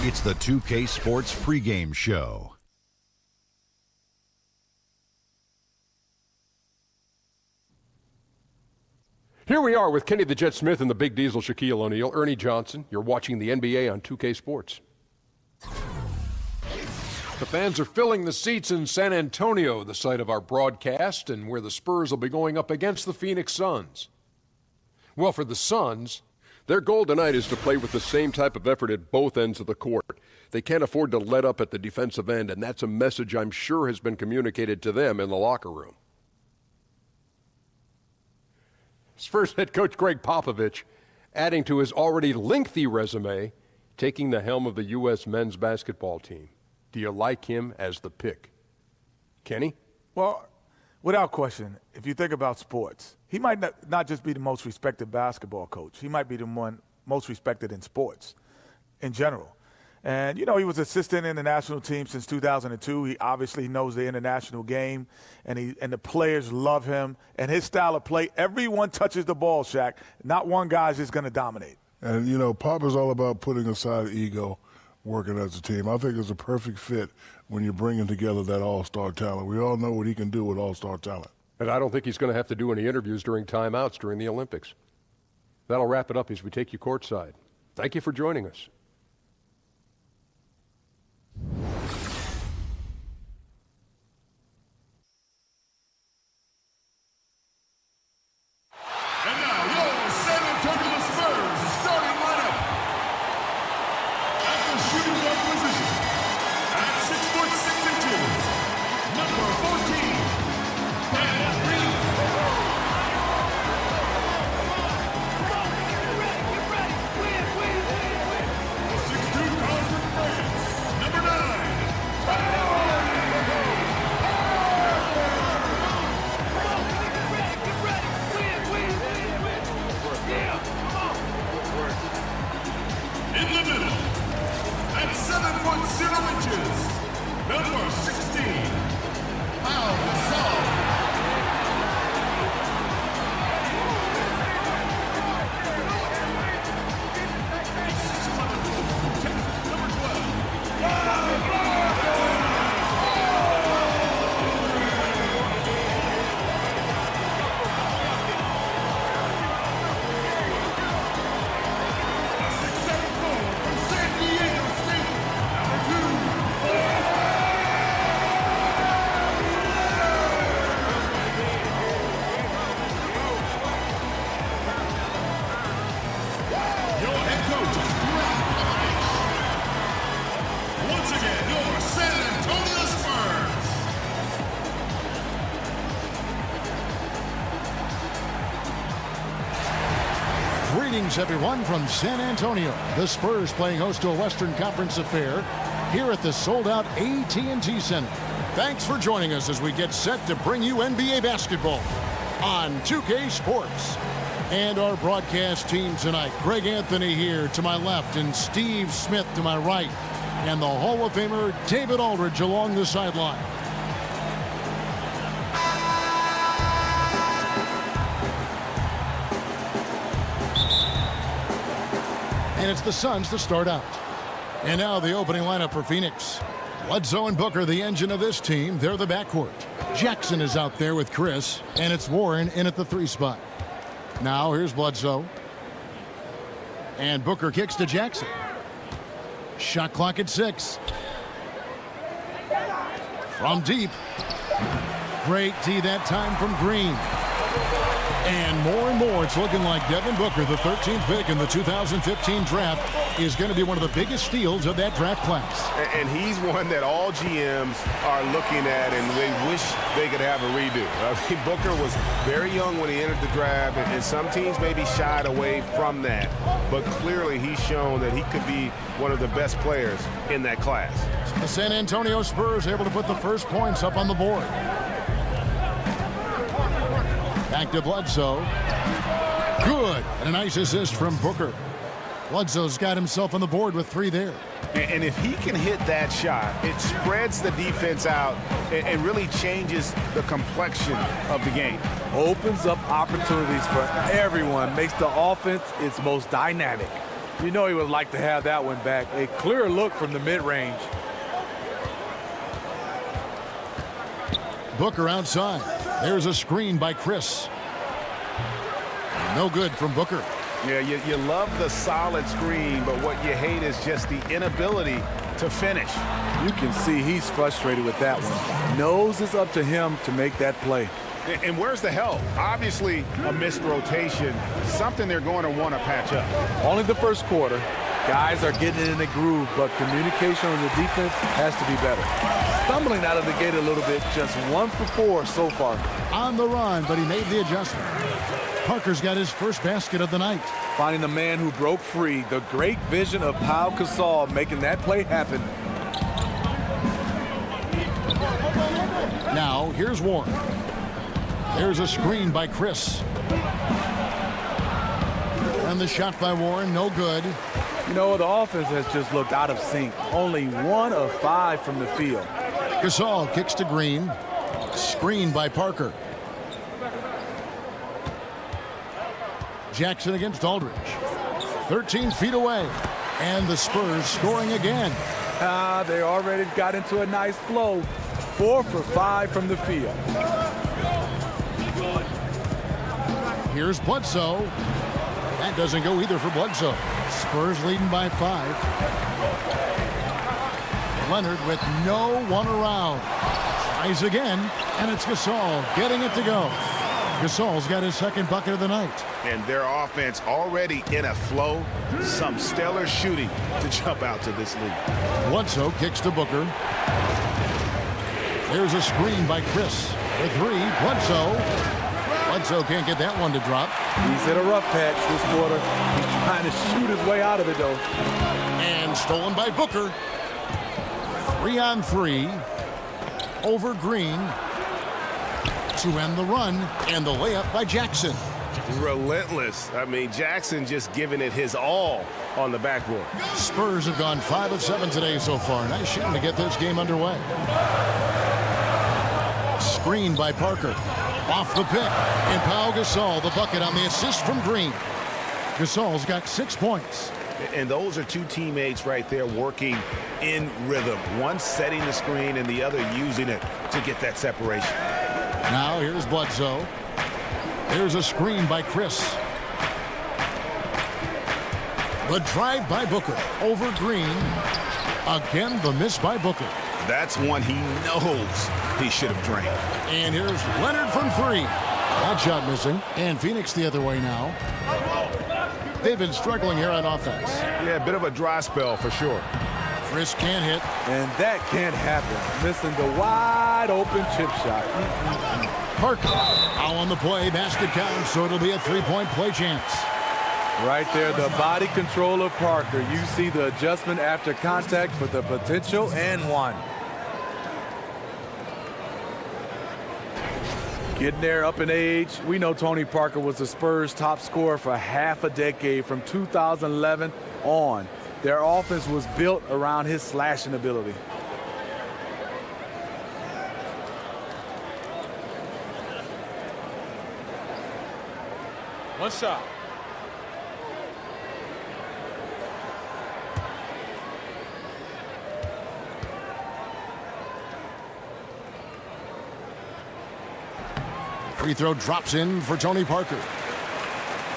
It's the 2K Sports pregame show. Here we are with Kenny the Jet Smith and the Big Diesel, Shaquille O'Neal, Ernie Johnson. You're watching the NBA on 2K Sports. The fans are filling the seats in San Antonio, the site of our broadcast, and where the Spurs will be going up against the Phoenix Suns. Well, for the Suns, their goal tonight is to play with the same type of effort at both ends of the court. They can't afford to let up at the defensive end, and that's a message I'm sure has been communicated to them in the locker room. Spurs head coach Greg Popovich, adding to his already lengthy resume, taking the helm of the U.S. men's basketball team. Do you like him as the pick? Kenny? Well, without question, if you think about sports, he might not just be the most respected basketball coach. He might be the one most respected in sports in general. And, you know, he was assistant in the national team since 2002. He obviously knows the international game, and the players love him. And his style of play, everyone touches the ball, Shaq. Not one guy's just going to dominate. And, you know, Pop is all about putting aside ego, working as a team. I think it's a perfect fit when you're bringing together that all-star talent. We all know what he can do with all-star talent. And I don't think he's going to have to do any interviews during timeouts during the Olympics. That'll wrap it up as we take you courtside. Thank you for joining us. And now, your San Antonio Spurs starting lineup. At the shooting guard position, at 6'6", number 14, Dan Reed. The 6'2" power from France, number 9. In the middle, at 7'0", number 16, Pau Gasol. Number 12. Once again, your San Antonio Spurs. Greetings, everyone, from San Antonio. The Spurs playing host to a Western Conference affair here at the sold-out AT&T Center. Thanks for joining us as we get set to bring you NBA basketball on 2K Sports. And our broadcast team tonight, Greg Anthony here to my left and Steve Smith to my right. And the Hall of Famer David Aldridge along the sideline. And it's the Suns to start out. And now the opening lineup for Phoenix. Bledsoe and Booker, the engine of this team, they're the backcourt. Jackson is out there with Chris, and it's Warren in at the 3 spot. Now here's Bledsoe. And Booker kicks to Jackson. Shot clock at 6. From deep. Great D that time from Green. And more, it's looking like Devin Booker, the 13th pick in the 2015 draft, is going to be one of the biggest steals of that draft class. And he's one that all GMs are looking at, and they wish they could have a redo. I mean, Booker was very young when he entered the draft, and some teams maybe shied away from that. But clearly he's shown that he could be one of the best players in that class. The San Antonio Spurs able to put the first points up on the board. Back to Bledsoe. Good. And a nice assist from Booker. Bledsoe's got himself on the board with 3 there. And if he can hit that shot, it spreads the defense out and really changes the complexion of the game. Opens up opportunities for everyone, makes the offense its most dynamic. You know he would like to have that one back. A clear look from the mid-range. Booker outside. There's a screen by Chris. No good from Booker. Yeah, you love the solid screen, but what you hate is just the inability to finish. You can see he's frustrated with that one. Knows it's up to him to make that play. And where's the help? Obviously, a missed rotation, something they're going to want to patch up. Only the first quarter. Guys are getting in the groove, but communication on the defense has to be better. Stumbling out of the gate a little bit, just 1 for 4 so far. On the run, but he made the adjustment. Parker's got his first basket of the night. Finding the man who broke free. The great vision of Pau Gasol making that play happen. Now, here's Warren. There's a screen by Chris. And the shot by Warren, no good. You know, the offense has just looked out of sync. Only 1 of 5 from the field. Gasol kicks to Green. Screen by Parker. Jackson against Aldridge. 13 feet away. And the Spurs scoring again. They already got into a nice flow. 4 for 5 from the field. Here's Bledsoe. That doesn't go either for Bledsoe. Spurs leading by 5. Leonard with no one around. Tries again, and it's Gasol getting it to go. Gasol's got his second bucket of the night. And their offense already in a flow. Some stellar shooting to jump out to this lead. Bledsoe kicks to Booker. There's a screen by Chris. The 3, Bledsoe. Bledsoe can't get that one to drop. He's hit a rough patch this quarter. He's trying to shoot his way out of it, though. And stolen by Booker. 3-on-3. Over Green. To end the run. And the layup by Jackson. Relentless. I mean, Jackson just giving it his all on the backboard. Spurs have gone 5 of 7 today so far. Nice shooting to get this game underway. Screen by Parker. Off the pick. And Pau Gasol, the bucket on the assist from Green. Gasol's got 6 points. And those are two teammates right there working in rhythm. One setting the screen and the other using it to get that separation. Now here's Bledsoe. There's a screen by Chris. The drive by Booker over Green. Again, the miss by Booker. That's one he knows he should have drained. And here's Leonard from 3. That shot missing. And Phoenix the other way now. They've been struggling here on offense. Yeah, a bit of a dry spell for sure. Chris can't hit. And that can't happen. Missing the wide open chip shot. Parker now on the play. Basket counts, so it'll be a 3-point play chance. Right there, the body control of Parker. You see the adjustment after contact for the potential and 1. Getting there up in age. We know Tony Parker was the Spurs' top scorer for half a decade from 2011 on. Their offense was built around his slashing ability. One shot. Free throw drops in for Tony Parker.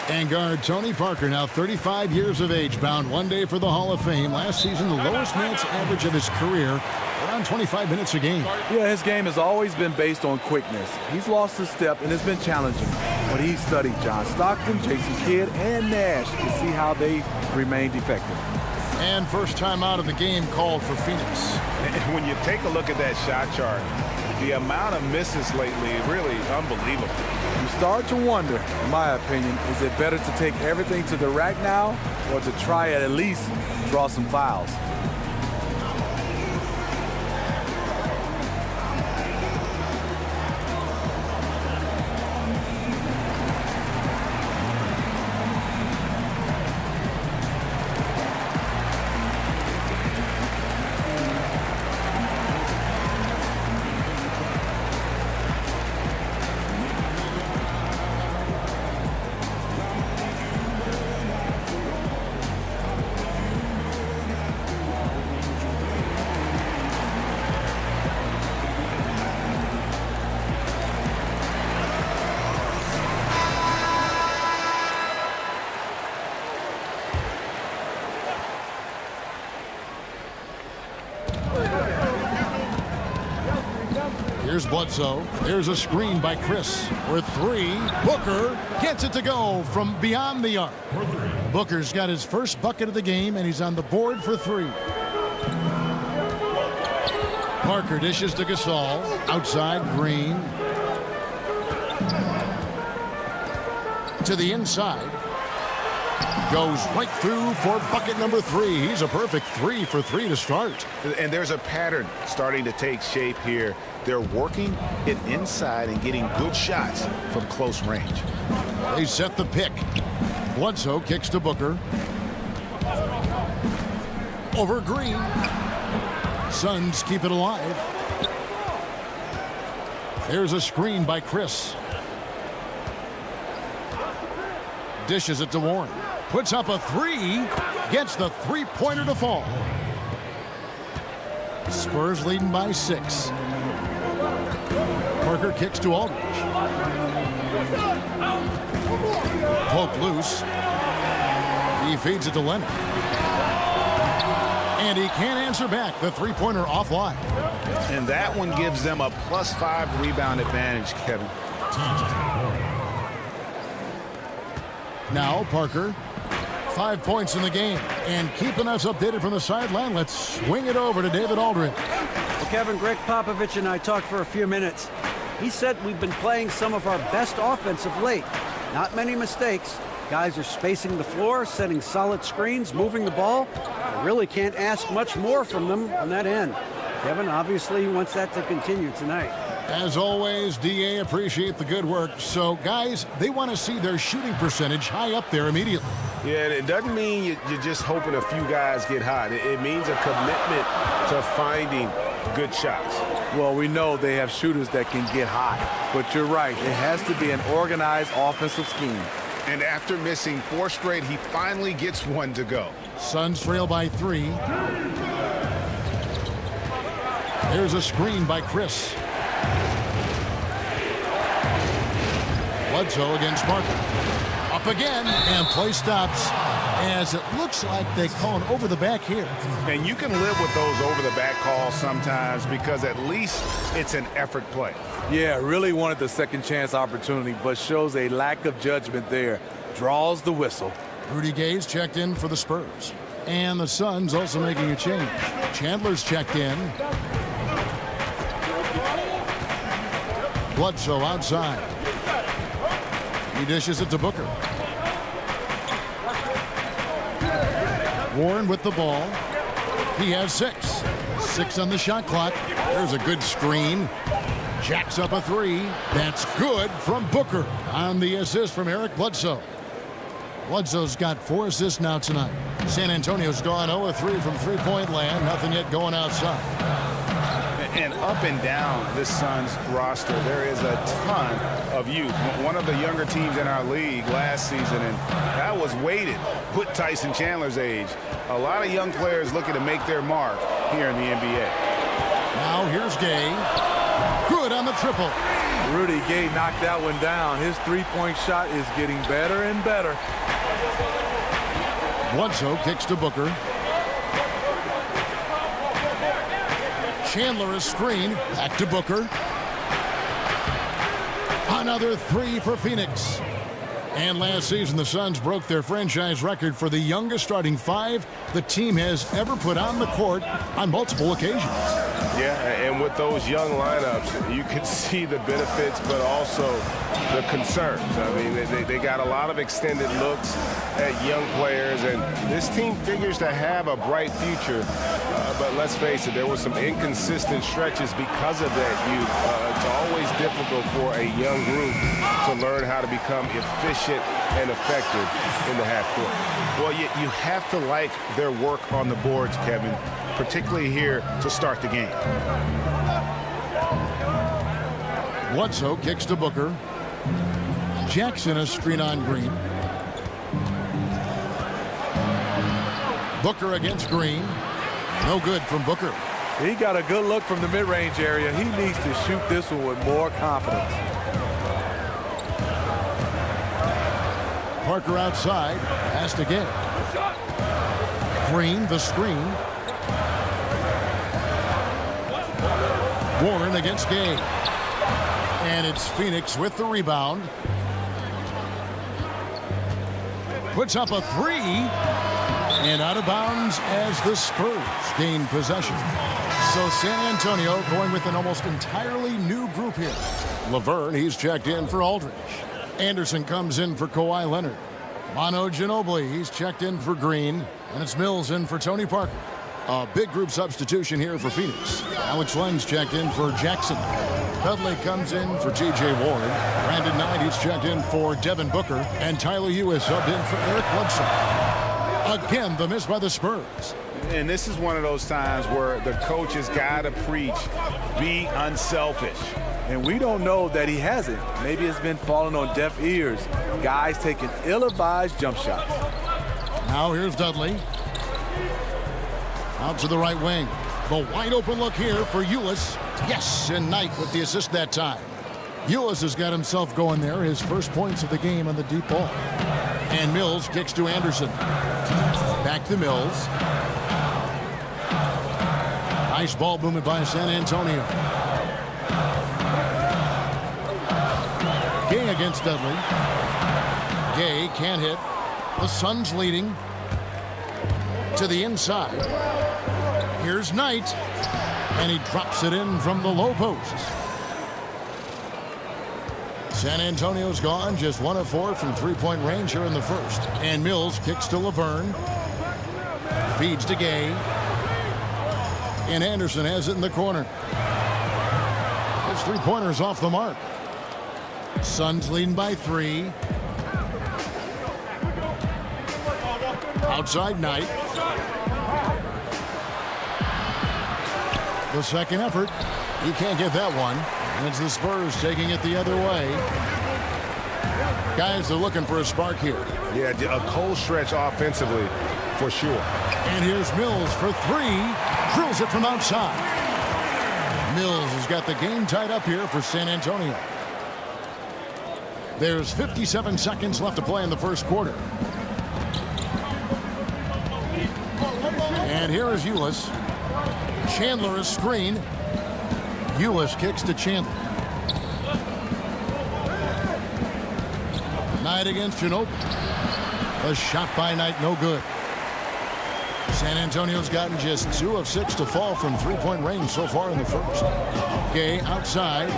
And guard Tony Parker, now 35 years of age, bound one day for the Hall of Fame. Last season, the lowest minutes average of his career, around 25 minutes a game. Yeah, his game has always been based on quickness. He's lost a step, and it's been challenging. But he's studied John Stockton, Jason Kidd, and Nash to see how they remained effective. And first time out of the game called for Phoenix. And when you take a look at that shot chart, the amount of misses lately, really unbelievable. You start to wonder, in my opinion, is it better to take everything to the rack now or to try at least draw some fouls? Here's Bledsoe. There's a screen by Chris for three. Booker gets it to go from beyond the arc. Booker's got his first bucket of the game, and he's on the board for three. Parker dishes to Gasol. Outside, Green. To the inside. Goes right through for bucket number three. He's a perfect 3 for 3 to start. And there's a pattern starting to take shape here. They're working it inside and getting good shots from close range. They set the pick. Bledsoe kicks to Booker. Over Green. Suns keep it alive. There's a screen by Chris. Dishes it to Warren. Puts up a three. Gets the three-pointer to fall. Spurs leading by 6. Parker kicks to Aldridge. Poke loose. He feeds it to Leonard. And he can't answer back. The three-pointer offline. And that one gives them a +5 rebound advantage, Kevin. Now Parker. 5 points in the game. And keeping us updated from the sideline, let's swing it over to David Aldridge. Well, Kevin, Greg Popovich and I talked for a few minutes. He said we've been playing some of our best offense of late. Not many mistakes. Guys are spacing the floor, setting solid screens, moving the ball. I really can't ask much more from them on that end. Kevin, obviously, wants that to continue tonight. As always, DA, appreciate the good work. So, guys, they want to see their shooting percentage high up there immediately. Yeah, it doesn't mean you're just hoping a few guys get hot. It means a commitment to finding good shots. Well, we know they have shooters that can get hot. But you're right. It has to be an organized offensive scheme. And after missing 4 straight, he finally gets one to go. Suns trail by 3. There's a screen by Chris. Bledsoe against Parker. Up again, and play stops as it looks like they call an over the back here. And you can live with those over the back calls sometimes because at least it's an effort play. Yeah, really wanted the second chance opportunity, but shows a lack of judgment there. Draws the whistle. Rudy Gay's checked in for the Spurs. And the Suns also making a change. Chandler's checked in. Bledsoe outside. He dishes it to Booker. Warren with the ball. He has 6. 6 on the shot clock. There's a good screen. Jacks up a 3. That's good from Booker on the assist from Eric Bledsoe. Bledsoe's got 4 assists now tonight. San Antonio's gone 0-3 from three-point land. Nothing yet going outside. And up and down this Suns roster, there is a ton of youth. One of the younger teams in our league last season, and that was weighted with Tyson Chandler's age. A lot of young players looking to make their mark here in the NBA. Now here's Gay. Good on the triple. Rudy Gay knocked that one down. His three-point shot is getting better and better. Bledsoe kicks to Booker. Chandler a screen. Back to Booker. Another 3 for Phoenix. And last season, the Suns broke their franchise record for the youngest starting 5 the team has ever put on the court on multiple occasions. Yeah, and with those young lineups, you can see the benefits, but also the concerns. I mean, they got a lot of extended looks at young players, and this team figures to have a bright future. But let's face it, there were some inconsistent stretches because of that youth. It's always difficult for a young group to learn how to become efficient and effective in the half court. Well, you have to like their work on the boards, Kevin, particularly here to start the game. Bledsoe kicks to Booker. Jackson a screen on Green. Booker against Green. No good from Booker. He got a good look from the mid-range area. He needs to shoot this one with more confidence. Parker outside. Pass to Gay. Green the screen. Warren against Gay. And it's Phoenix with the rebound. Puts up a three. And out of bounds as the Spurs gain possession. So San Antonio going with an almost entirely new group here. Laverne, he's checked in for Aldridge. Anderson comes in for Kawhi Leonard. Manu Ginobili, he's checked in for Green. And it's Mills in for Tony Parker. A big group substitution here for Phoenix. Alex Len's checked in for Jackson. Dudley comes in for T.J. Warren. Brandon Knight, he's checked in for Devin Booker. And Tyler Hughes subbed in for Eric Bledsoe. Again, the miss by the Spurs. And this is one of those times where the coach has got to preach, be unselfish. And we don't know that he hasn't. Maybe it's been falling on deaf ears. Guys taking ill-advised jump shots. Now here's Dudley. Out to the right wing. The wide open look here for Ulis. Yes, and Knight with the assist that time. Ulis has got himself going there. His first points of the game on the deep ball. And Mills kicks to Anderson. Back to Mills. Nice ball movement by San Antonio. Gay against Dudley. Gay can't hit. The Suns leading. To the inside. Here's Knight. And he drops it in from the low post. San Antonio's gone just 1 of 4 from three-point range here in the first. And Mills kicks to Laverne. Feeds to Gay. And Anderson has it in the corner. His three-pointer's off the mark. Suns leading by 3. Outside Knight. The second effort. He can't get that one. And it's the Spurs taking it the other way. Guys, they're looking for a spark here. Yeah, a cold stretch offensively for sure. And here's Mills for 3. Drills it from outside. Mills has got the game tied up here for San Antonio. There's 57 seconds left to play in the first quarter. And here is Ulis. Chandler is screen. Ulis kicks to Chandler. Knight against Ginobili. A shot by Knight, no good. San Antonio's gotten just 2 of 6 to fall from three-point range so far in the first. Gay outside.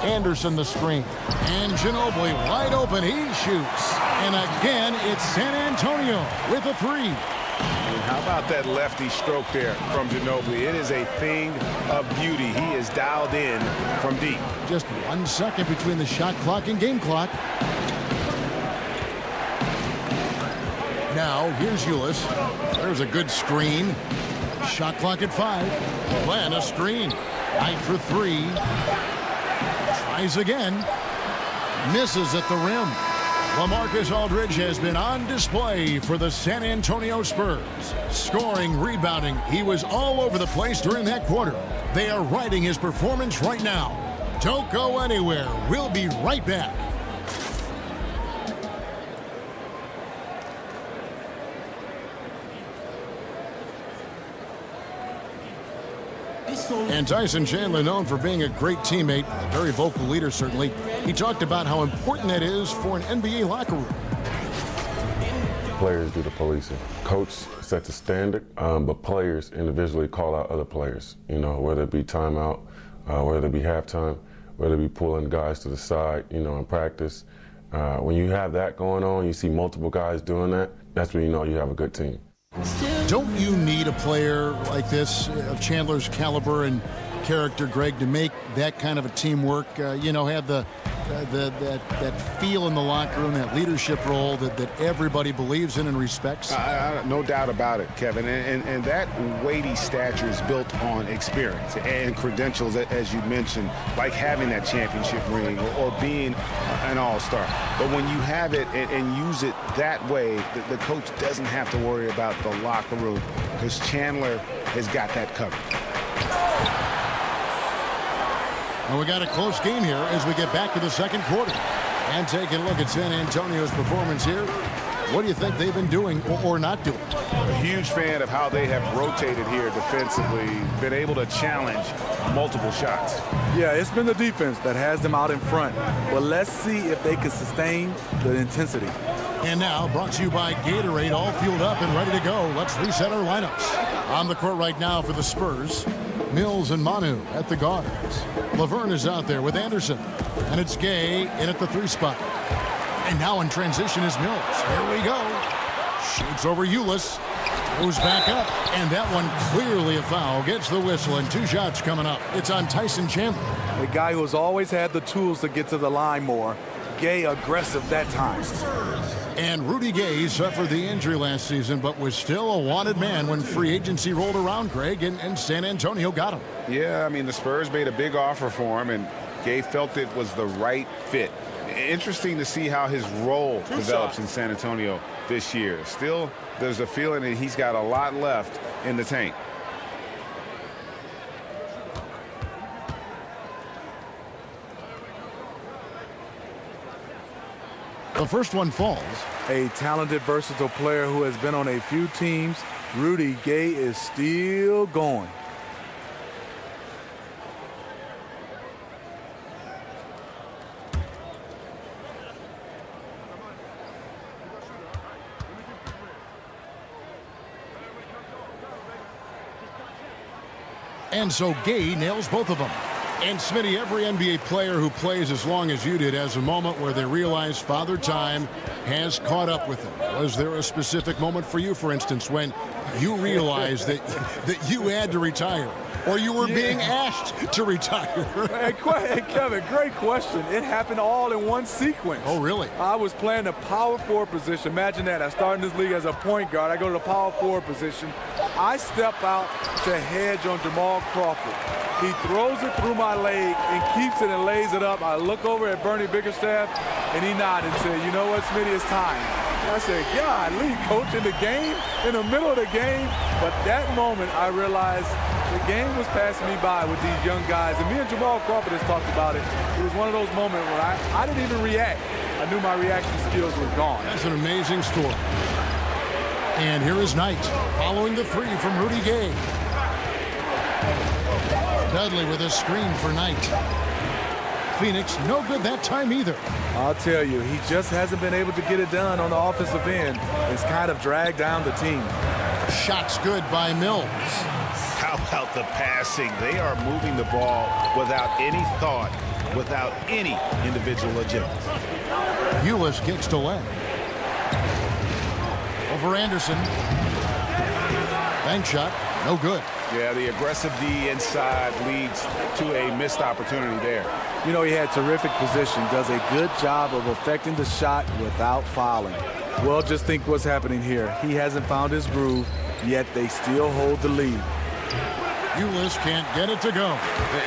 Anderson the screen. And Ginobili wide open. He shoots. And again, it's San Antonio with a 3. And how about that lefty stroke there from Ginobili? It is a thing of beauty. He is dialed in from deep. Just 1 second between the shot clock and game clock. Now, here's Ulis. There's a good screen. Shot clock at 5. Glenn, a screen. Knight for 3. Tries again. Misses at the rim. LaMarcus Aldridge has been on display for the San Antonio Spurs. Scoring, rebounding. He was all over the place during that quarter. They are riding his performance right now. Don't go anywhere. We'll be right back. And Tyson Chandler, known for being a great teammate, a very vocal leader certainly, he talked about how important that is for an NBA locker room. Players do the policing. Coach sets a standard, but players individually call out other players, you know, whether it be timeout, whether it be halftime, whether it be pulling guys to the side, you know, in practice. When you have that going on, you see multiple guys doing that, that's when you know you have a good team. Don't you need a player like this of Chandler's caliber and character, Greg, to make that kind of a teamwork, you know, have that feel in the locker room, that leadership role that everybody believes in and respects? No doubt about it, Kevin. And that weighty stature is built on experience and credentials, as you mentioned, like having that championship ring or being an all-star. But when you have it and use it that way, the coach doesn't have to worry about the locker room because Chandler has got that covered. And we got a close game here as we get back to the second quarter. And taking a look at San Antonio's performance here. What do you think they've been doing or not doing? A huge fan of how they have rotated here defensively, been able to challenge multiple shots. Yeah, it's been the defense that has them out in front. But let's see if they can sustain the intensity. And now, brought to you by Gatorade, all fueled up and ready to go. Let's reset our lineups. On the court right now for the Spurs, Mills and Manu at the guards. Laverne is out there with Anderson. And it's Gay in at the 3 spot. And now in transition is Mills. Here we go. Shoots over Ulis. Goes back up. And that one clearly a foul. Gets the whistle and 2 shots coming up. It's on Tyson Chandler. A guy who's always had the tools to get to the line more. Gay aggressive that time. And Rudy Gay suffered the injury last season, but was still a wanted man when free agency rolled around, Greg, and San Antonio got him. Yeah, I mean, the Spurs made a big offer for him, and Gay felt it was the right fit. Interesting to see how his role develops in San Antonio this year. Still, there's a feeling that he's got a lot left in the tank. The first one falls. A talented, versatile player who has been on a few teams. Rudy Gay is still going. And so Gay nails both of them. And Smitty, every NBA player who plays as long as you did has a moment where they realize Father Time has caught up with them. Was there a specific moment for you, for instance, when you realized that you had to retire, or you were being asked to retire? Hey, Kevin, great question. It happened all in one sequence. Oh, really? I was playing the power forward position. Imagine that. I started in this league as a point guard. I go to the power forward position. I step out to hedge on Jamal Crawford. He throws it through my leg and keeps it and lays it up. I look over at Bernie Bickerstaff, and he nodded and said, "You know what, Smitty, it's time." I said, "God, Lee, coach, in the game, in the middle of the game." But that moment, I realized the game was passing me by with these young guys. And me and Jamal Crawford has talked about it. It was one of those moments where I didn't even react. I knew my reaction skills were gone. That's an amazing story. And here is Knight following the 3 from Rudy Gay. Dudley with a screen for Knight. Phoenix, no good that time either. I'll tell you, he just hasn't been able to get it done on the offensive end. It's kind of dragged down the team. Shots good by Mills. How about the passing? They are moving the ball without any thought, without any individual agenda. Ulis kicks to Len. Over Anderson. Bank shot, no good. Yeah, the aggressive D inside leads to a missed opportunity there. You know, he had terrific position, does a good job of affecting the shot without fouling. Well, just think what's happening here. He hasn't found his groove, yet they still hold the lead. Ulis can't get it to go.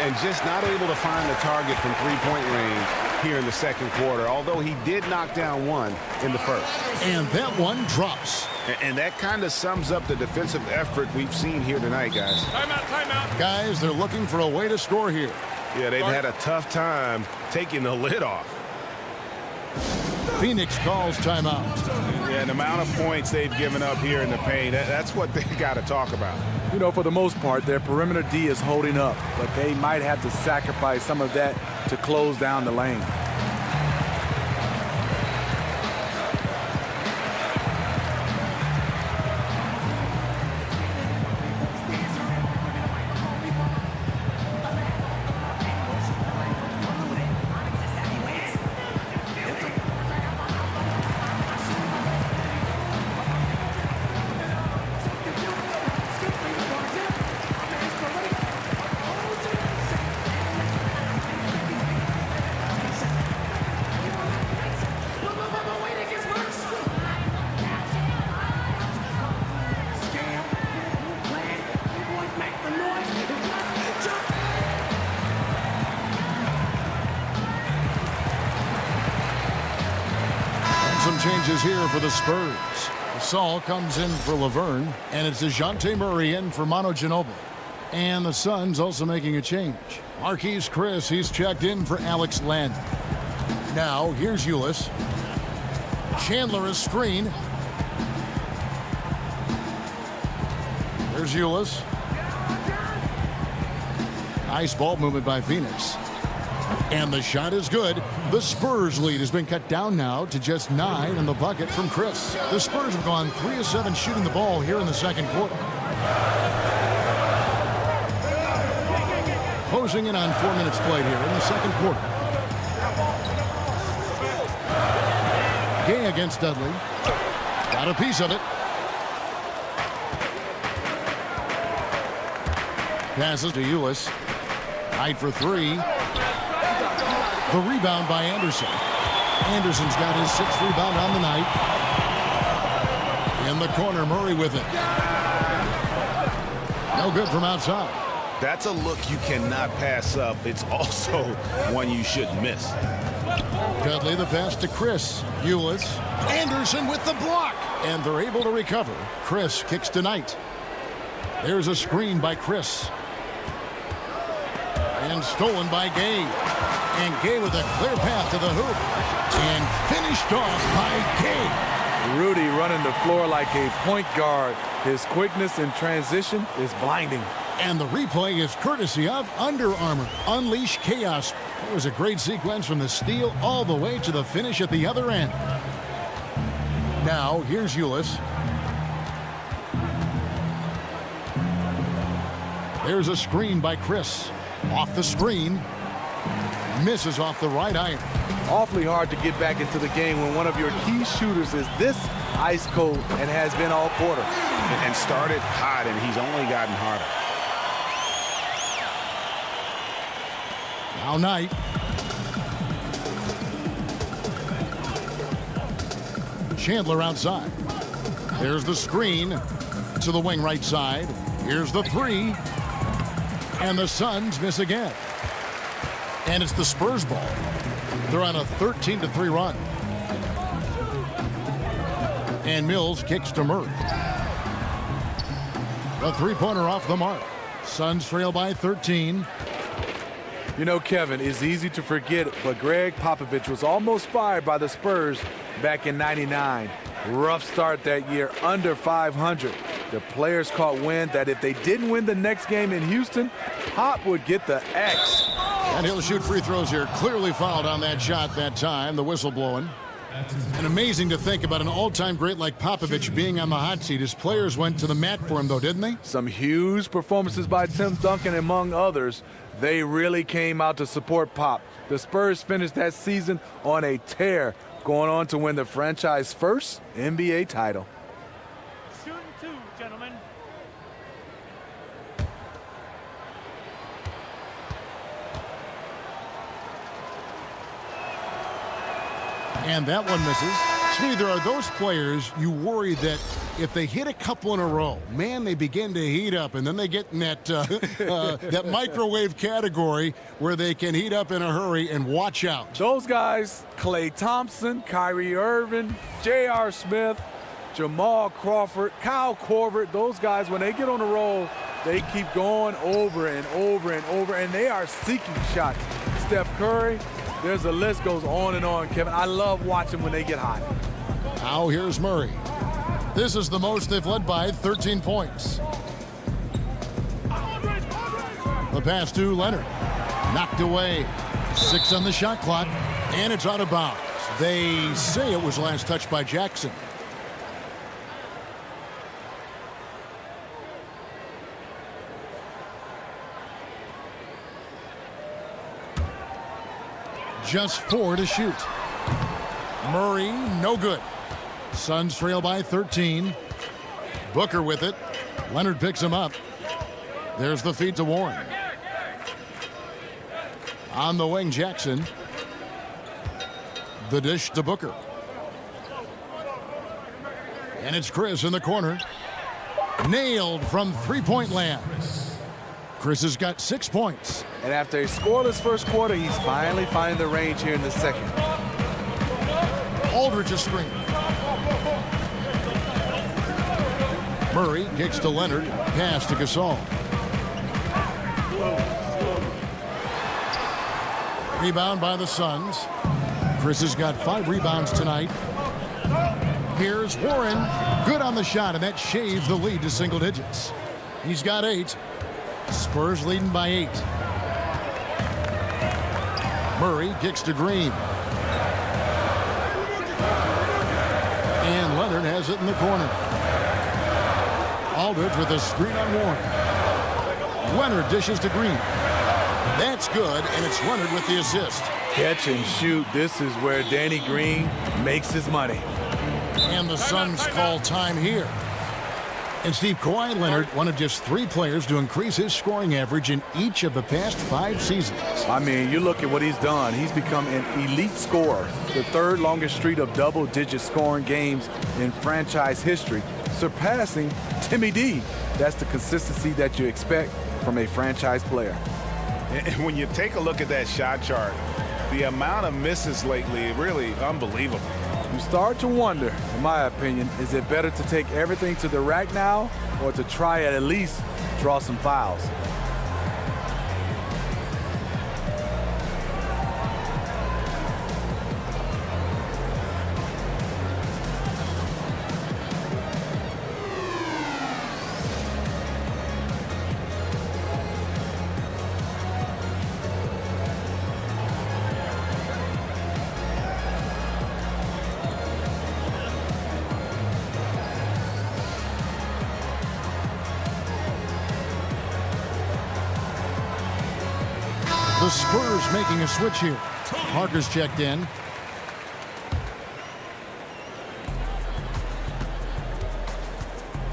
And just not able to find the target from three-point range here in the second quarter, although he did knock down one in the first. And that one drops. And that kind of sums up the defensive effort we've seen here tonight, guys. Timeout. Guys, they're looking for a way to score here. Yeah, they've had a tough time taking the lid off. Phoenix calls timeout. Yeah, the amount of points they've given up here in the paint, that's what they got to talk about. You know, for the most part, their perimeter D is holding up, but they might have to sacrifice some of that to close down the lane. Some changes here for the Spurs. Saul comes in for Laverne, and it's DeJounte Murray in for Manu Ginobili. And the Suns also making a change. Marquise Chris, he's checked in for Alex Len. Now, here's Ulis. Chandler is screen. There's Ulis. Nice ball movement by Phoenix. And the shot is good. The Spurs lead has been cut down now to just 9 in the bucket from Chris. The Spurs have gone 3 of 7 shooting the ball here in the second quarter. Closing in on 4 minutes played here in the second quarter. Gay against Dudley. Got a piece of it. Passes to Ulis. Tight for 3. The rebound by Anderson. Anderson's got his 6th rebound on the night. In the corner, Murray with it. No good from outside. That's a look you cannot pass up. It's also one you shouldn't miss. Dudley the pass to Chris. Ulis. Anderson with the block. And they're able to recover. Chris kicks to Knight. There's a screen by Chris. And stolen by Gay. And Gay with a clear path to the hoop. And finished off by Gay. Rudy running the floor like a point guard. His quickness in transition is blinding. And the replay is courtesy of Under Armour. Unleash chaos. It was a great sequence from the steal all the way to the finish at the other end. Now, here's Ulis. There's a screen by Chris. Off the screen. Misses off the right iron. Awfully hard to get back into the game when one of your key shooters is this ice cold and has been all quarter. And started hot, and he's only gotten harder. Now Knight. Chandler outside. There's the screen to the wing right side. Here's the 3. And the Suns miss again. And it's the Spurs ball. They're on a 13-3 run. And Mills kicks to Murray. A 3-pointer off the mark. Suns trail by 13. You know, Kevin, it's easy to forget, but Greg Popovich was almost fired by the Spurs back in '99. Rough start that year, under 500. The players caught wind that if they didn't win the next game in Houston, Pop would get the X. And he'll shoot free throws here. Clearly fouled on that shot that time. The whistle blowing. And amazing to think about an all-time great like Popovich being on the hot seat. His players went to the mat for him, though, didn't they? Some huge performances by Tim Duncan, among others. They really came out to support Pop. The Spurs finished that season on a tear, going on to win the franchise first NBA title. Shooting 2, gentlemen. And that one misses. Smitty, there are those players you worry that if they hit a couple in a row, man, they begin to heat up, and then they get in that that microwave category where they can heat up in a hurry, and watch out. Those guys, Klay Thompson, Kyrie Irving, J.R. Smith, Jamal Crawford, Kyle Korver, those guys, when they get on the roll, they keep going over and over and over, and they are seeking shots. Steph Curry, there's a list goes on and on, Kevin. I love watching when they get hot. Now here's Murray. This is the most they've led by 13 points. The pass to Leonard. Knocked away. 6 on the shot clock. And it's out of bounds. They say it was last touched by Jackson. Just 4 to shoot. Murray, no good. Suns trail by 13. Booker with it. Leonard picks him up. There's the feed to Warren. On the wing, Jackson. The dish to Booker. And it's Chris in the corner. Nailed from three-point land. Chris has got 6 points. And after a scoreless first quarter, he's finally finding the range here in the second. Aldridge a screen. Murray kicks to Leonard. Pass to Gasol. Rebound by the Suns. Chris has got 5 rebounds tonight. Here's Warren. Good on the shot, and that shaves the lead to single digits. He's got 8. Spurs leading by 8. Murray kicks to Green. And Leonard has it in the corner. Aldridge with a screen on Warren. Leonard dishes to Green. That's good, and it's Leonard with the assist. Catch and shoot. This is where Danny Green makes his money. And the Suns call time here. And Steve, Kawhi Leonard, one of just 3 players to increase his scoring average in each of the past 5 seasons. I mean, you look at what he's done. He's become an elite scorer, the 3rd longest streak of double-digit scoring games in franchise history, surpassing Timmy D. That's the consistency that you expect from a franchise player. And when you take a look at that shot chart, the amount of misses lately, really unbelievable. You start to wonder, in my opinion, is it better to take everything to the rack now or to try at least draw some fouls? The Spurs making a switch here. Parker's checked in.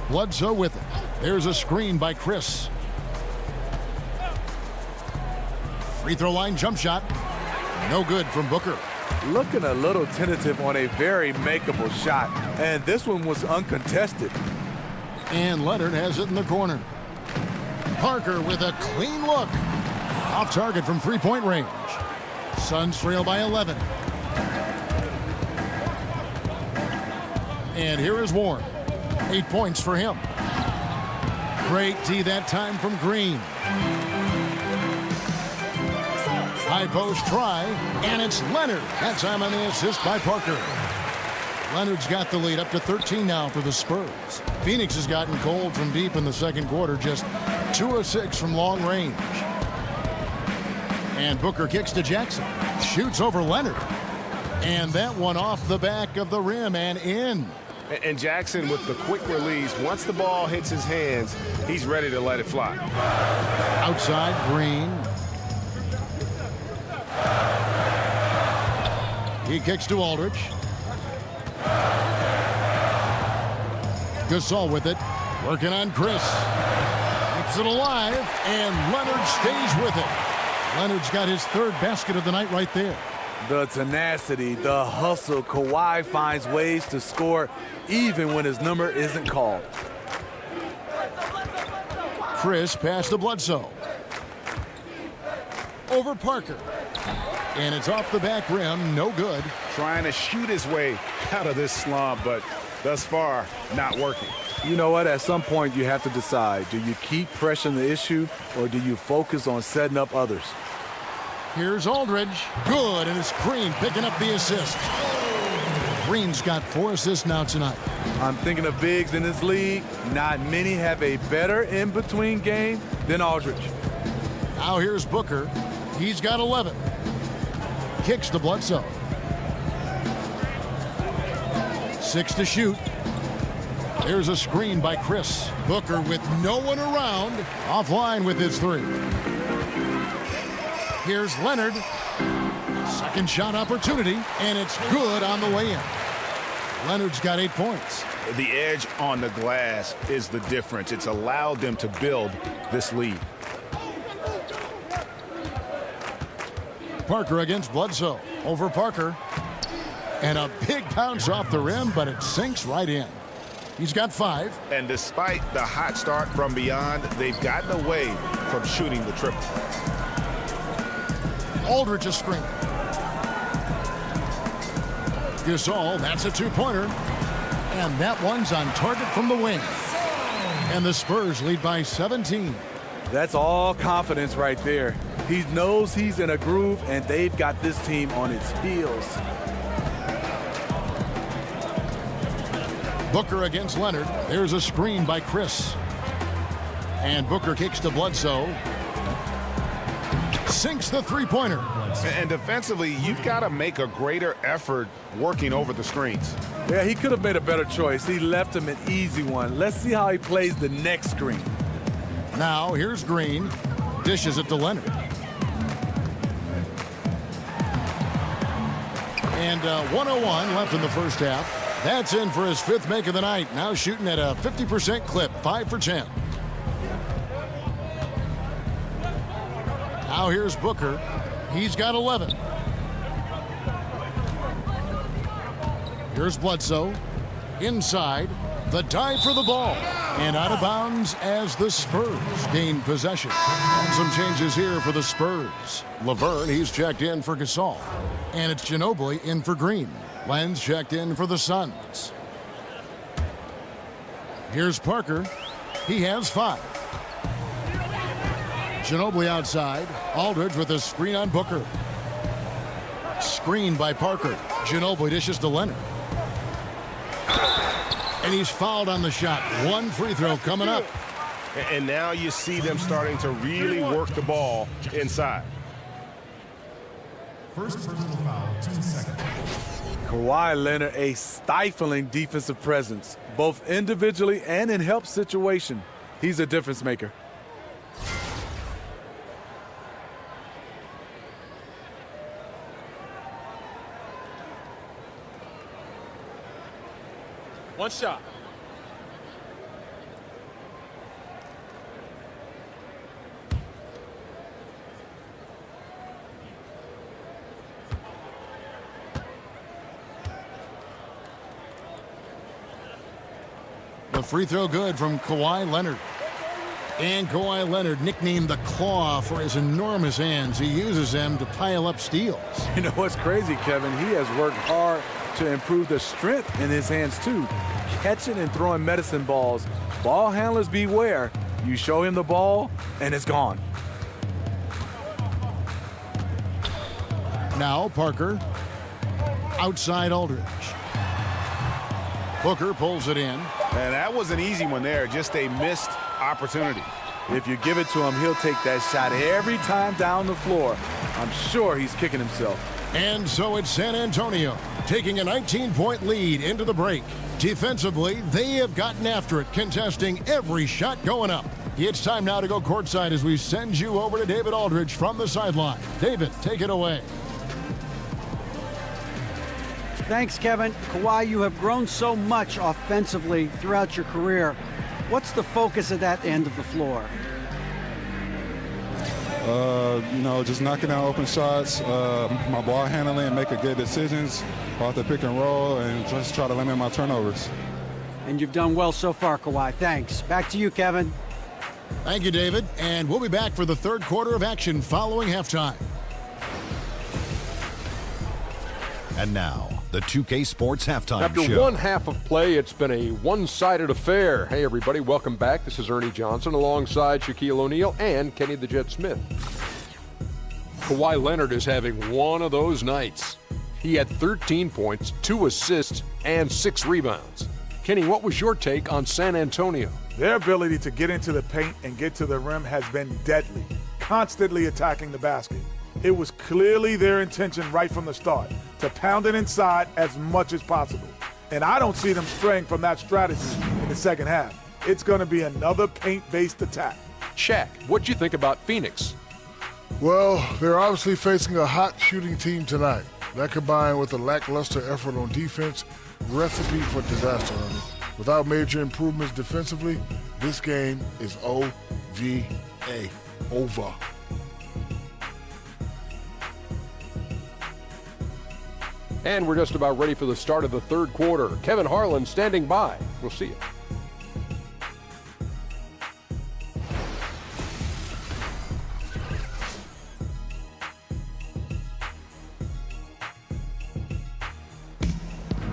Bledsoe with it. There's a screen by Chris. Free throw line jump shot. No good from Booker. Looking a little tentative on a very makeable shot, and this one was uncontested. And Leonard has it in the corner. Parker with a clean look. Off target from three-point range. Suns trail by 11. And here is Warren. 8 points for him. Great D that time from Green. High post try, and it's Leonard. That time on the assist by Parker. Leonard's got the lead up to 13 now for the Spurs. Phoenix has gotten cold from deep in the second quarter, just 2 of 6 from long range. And Booker kicks to Jackson. Shoots over Leonard. And that one off the back of the rim and in. And Jackson with the quick release. Once the ball hits his hands, he's ready to let it fly. Outside, Green. He kicks to Aldridge. Gasol with it. Working on Chris. Keeps it alive. And Leonard stays with it. Leonard's got his 3rd basket of the night right there. The tenacity, the hustle. Kawhi finds ways to score even when his number isn't called. Chris passed to Bledsoe. Over Parker. And it's off the back rim. No good. Trying to shoot his way out of this slump, but thus far, not working. You know what? At some point, you have to decide. Do you keep pressing the issue, or do you focus on setting up others? Here's Aldridge. Good, and it's Green picking up the assist. Green's got 4 assists now tonight. I'm thinking of bigs in this league. Not many have a better in-between game than Aldridge. Now here's Booker. He's got 11. Kicks to Bledsoe. 6 to shoot. There's a screen by Chris. Booker with no one around. Offline with his 3. Here's Leonard. Second shot opportunity, and it's good on the way in. Leonard's got 8 points. The edge on the glass is the difference. It's allowed them to build this lead. Parker against Bledsoe. Over Parker. And a big bounce off the rim, but it sinks right in. He's got 5. And despite the hot start from beyond, they've gotten away from shooting the triple. Aldridge a screen. Gasol, that's a 2-pointer. And that one's on target from the wing. And the Spurs lead by 17. That's all confidence right there. He knows he's in a groove, and they've got this team on its heels. Booker against Leonard. There's a screen by Chris. And Booker kicks to Bledsoe. Sinks the three-pointer. And defensively, you've got to make a greater effort working over the screens. Yeah, he could have made a better choice. He left him an easy one. Let's see how he plays the next screen. Now here's Green. Dishes it to Leonard. And 1:01 left in the first half. That's in for his 5th make of the night. Now shooting at a 50% clip, 5 for 10. Now here's Booker. He's got 11. Here's Bledsoe. Inside. The dive for the ball. And out of bounds as the Spurs gain possession. And some changes here for the Spurs. Laverne, he's checked in for Gasol. And it's Ginobili in for Green. Lenz checked in for the Suns. Here's Parker. He has 5. Ginobili outside. Aldridge with a screen on Booker. Screen by Parker. Ginobili dishes to Leonard. And he's fouled on the shot. 1 free throw coming up. And now you see them starting to really work the ball inside. First personal foul, 2 seconds. Kawhi Leonard, a stifling defensive presence, both individually and in help situation. He's a difference maker. One shot. The free throw good from Kawhi Leonard. And Kawhi Leonard, nicknamed the Claw for his enormous hands. He uses them to pile up steals. You know what's crazy, Kevin? He has worked hard to improve the strength in his hands, too. Catching and throwing medicine balls. Ball handlers beware. You show him the ball, and it's gone. Now Parker. Outside Aldridge. Booker pulls it in. And that was an easy one there, just a missed opportunity. If you give it to him, he'll take that shot every time down the floor. I'm sure he's kicking himself. And so it's San Antonio taking a 19-point lead into the break. Defensively, they have gotten after it, contesting every shot going up. It's time now to go courtside as we send you over to David Aldridge from the sideline. David, take it away. Thanks, Kevin. Kawhi, you have grown so much offensively throughout your career. What's the focus at that end of the floor? Just knocking down open shots, my ball handling, and making good decisions off the pick and roll, and just try to limit my turnovers. And you've done well so far, Kawhi. Thanks. Back to you, Kevin. Thank you, David. And we'll be back for the third quarter of action following halftime. And now, the 2K Sports Halftime After Show. one half of play, it's been a one-sided affair. Hey, everybody, welcome back. This is Ernie Johnson alongside Shaquille O'Neal and Kenny the Jet Smith. Kawhi Leonard is having one of those nights. He had 13 points, 2 assists, and 6 rebounds. Kenny, what was your take on San Antonio? Their ability to get into the paint and get to the rim has been deadly, constantly attacking the basket. It was clearly their intention right from the start to pound it inside as much as possible. And I don't see them straying from that strategy in the second half. It's going to be another paint-based attack. Shaq, what'd you think about Phoenix? Well, they're obviously facing a hot shooting team tonight. That combined with a lackluster effort on defense, recipe for disaster. Without major improvements defensively, this game is O-V-A, over. And we're just about ready for the start of the third quarter. Kevin Harlan standing by. We'll see you.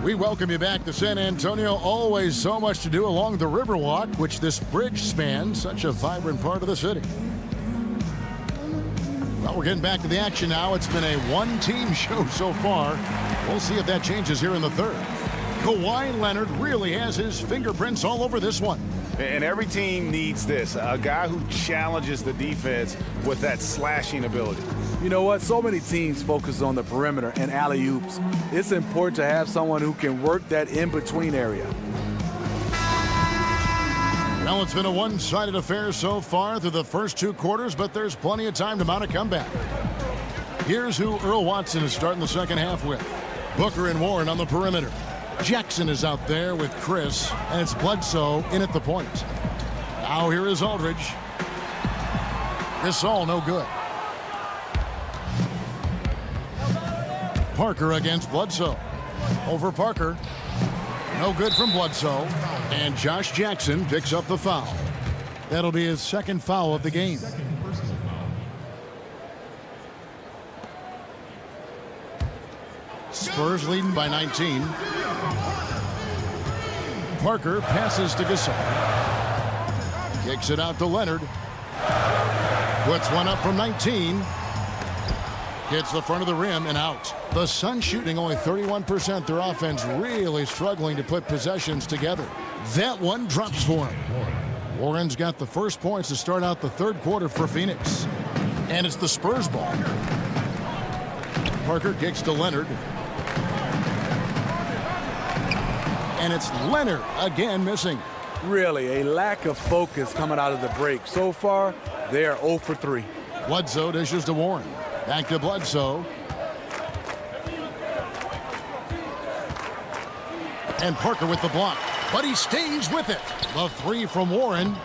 We welcome you back to San Antonio. Always so much to do along the Riverwalk, which this bridge spans, such a vibrant part of the city. Well, we're getting back to the action now. It's been a one-team show so far. We'll see if that changes here in the third. Kawhi Leonard really has his fingerprints all over this one. And every team needs this, a guy who challenges the defense with that slashing ability. You know what? So many teams focus on the perimeter and alley-oops. It's important to have someone who can work that in-between area. Well, it's been a one-sided affair so far through the first 2 quarters, but there's plenty of time to mount a comeback. Here's who Earl Watson is starting the second half with. Booker and Warren on the perimeter. Jackson is out there with Chris, and it's Bledsoe in at the point. Now here is Aldridge. Gasol no good. Parker against Bledsoe. Over Parker. No good from Bledsoe. And Josh Jackson picks up the foul. That'll be his second foul of the game. Spurs leading by 19. Parker passes to Gasol. Kicks it out to Leonard. Puts one up from 19. Hits the front of the rim and out. The Suns shooting only 31%. Their offense really struggling to put possessions together. That one drops for him. Warren's got the first points to start out the third quarter for Phoenix. And it's the Spurs ball. Parker kicks to Leonard. And it's Leonard again missing. Really, a lack of focus coming out of the break. So far, they are 0 for 3. Bledsoe dishes to Warren. Back to Bledsoe. And Parker with the block. But he stays with it. The three from Warren.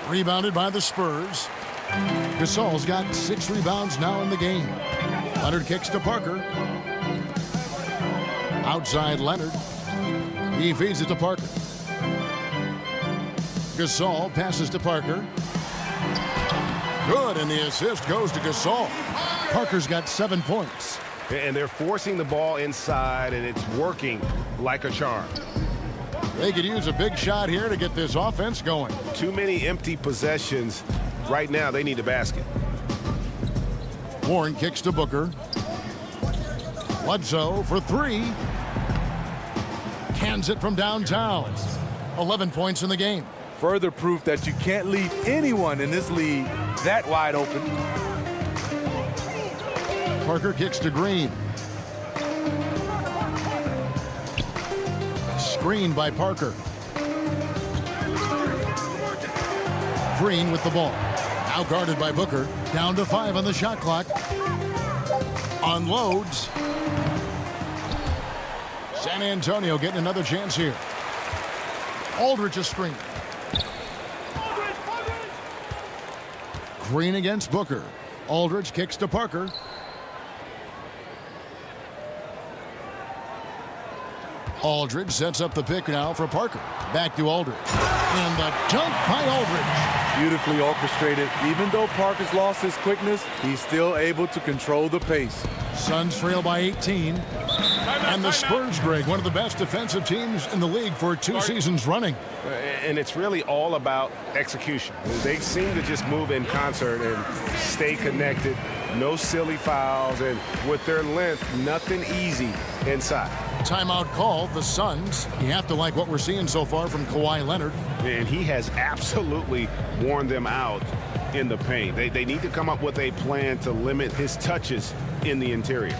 Rebounded by the Spurs. Gasol's got 6 rebounds now in the game. Leonard kicks to Parker. Outside Leonard. He feeds it to Parker. Gasol passes to Parker. Good, and the assist goes to Gasol. Parker's got 7 points. And they're forcing the ball inside, and it's working like a charm. They could use a big shot here to get this offense going. Too many empty possessions. Right now, they need a basket. Warren kicks to Booker. Bledsoe for 3. Cans it from downtown. 11 points in the game. Further proof that you can't leave anyone in this league that wide open. Parker kicks to Green. Screen by Parker. Green with the ball. Now guarded by Booker. Down to 5 on the shot clock. Unloads. San Antonio getting another chance here. Aldridge a screen. Green against Booker. Aldridge kicks to Parker. Aldridge sets up the pick now for Parker. Back to Aldridge. And the dunk by Aldridge. Beautifully orchestrated. Even though Parker's lost his quickness, he's still able to control the pace. Suns trail by 18. And the Spurs, Greg, one of the best defensive teams in the league for 2 seasons running. And it's really all about execution. They seem to just move in concert and stay connected. No silly fouls. And with their length, nothing easy inside. Timeout called. The Suns. You have to like what we're seeing so far from Kawhi Leonard. And he has absolutely worn them out in the paint. They need to come up with a plan to limit his touches in the interior.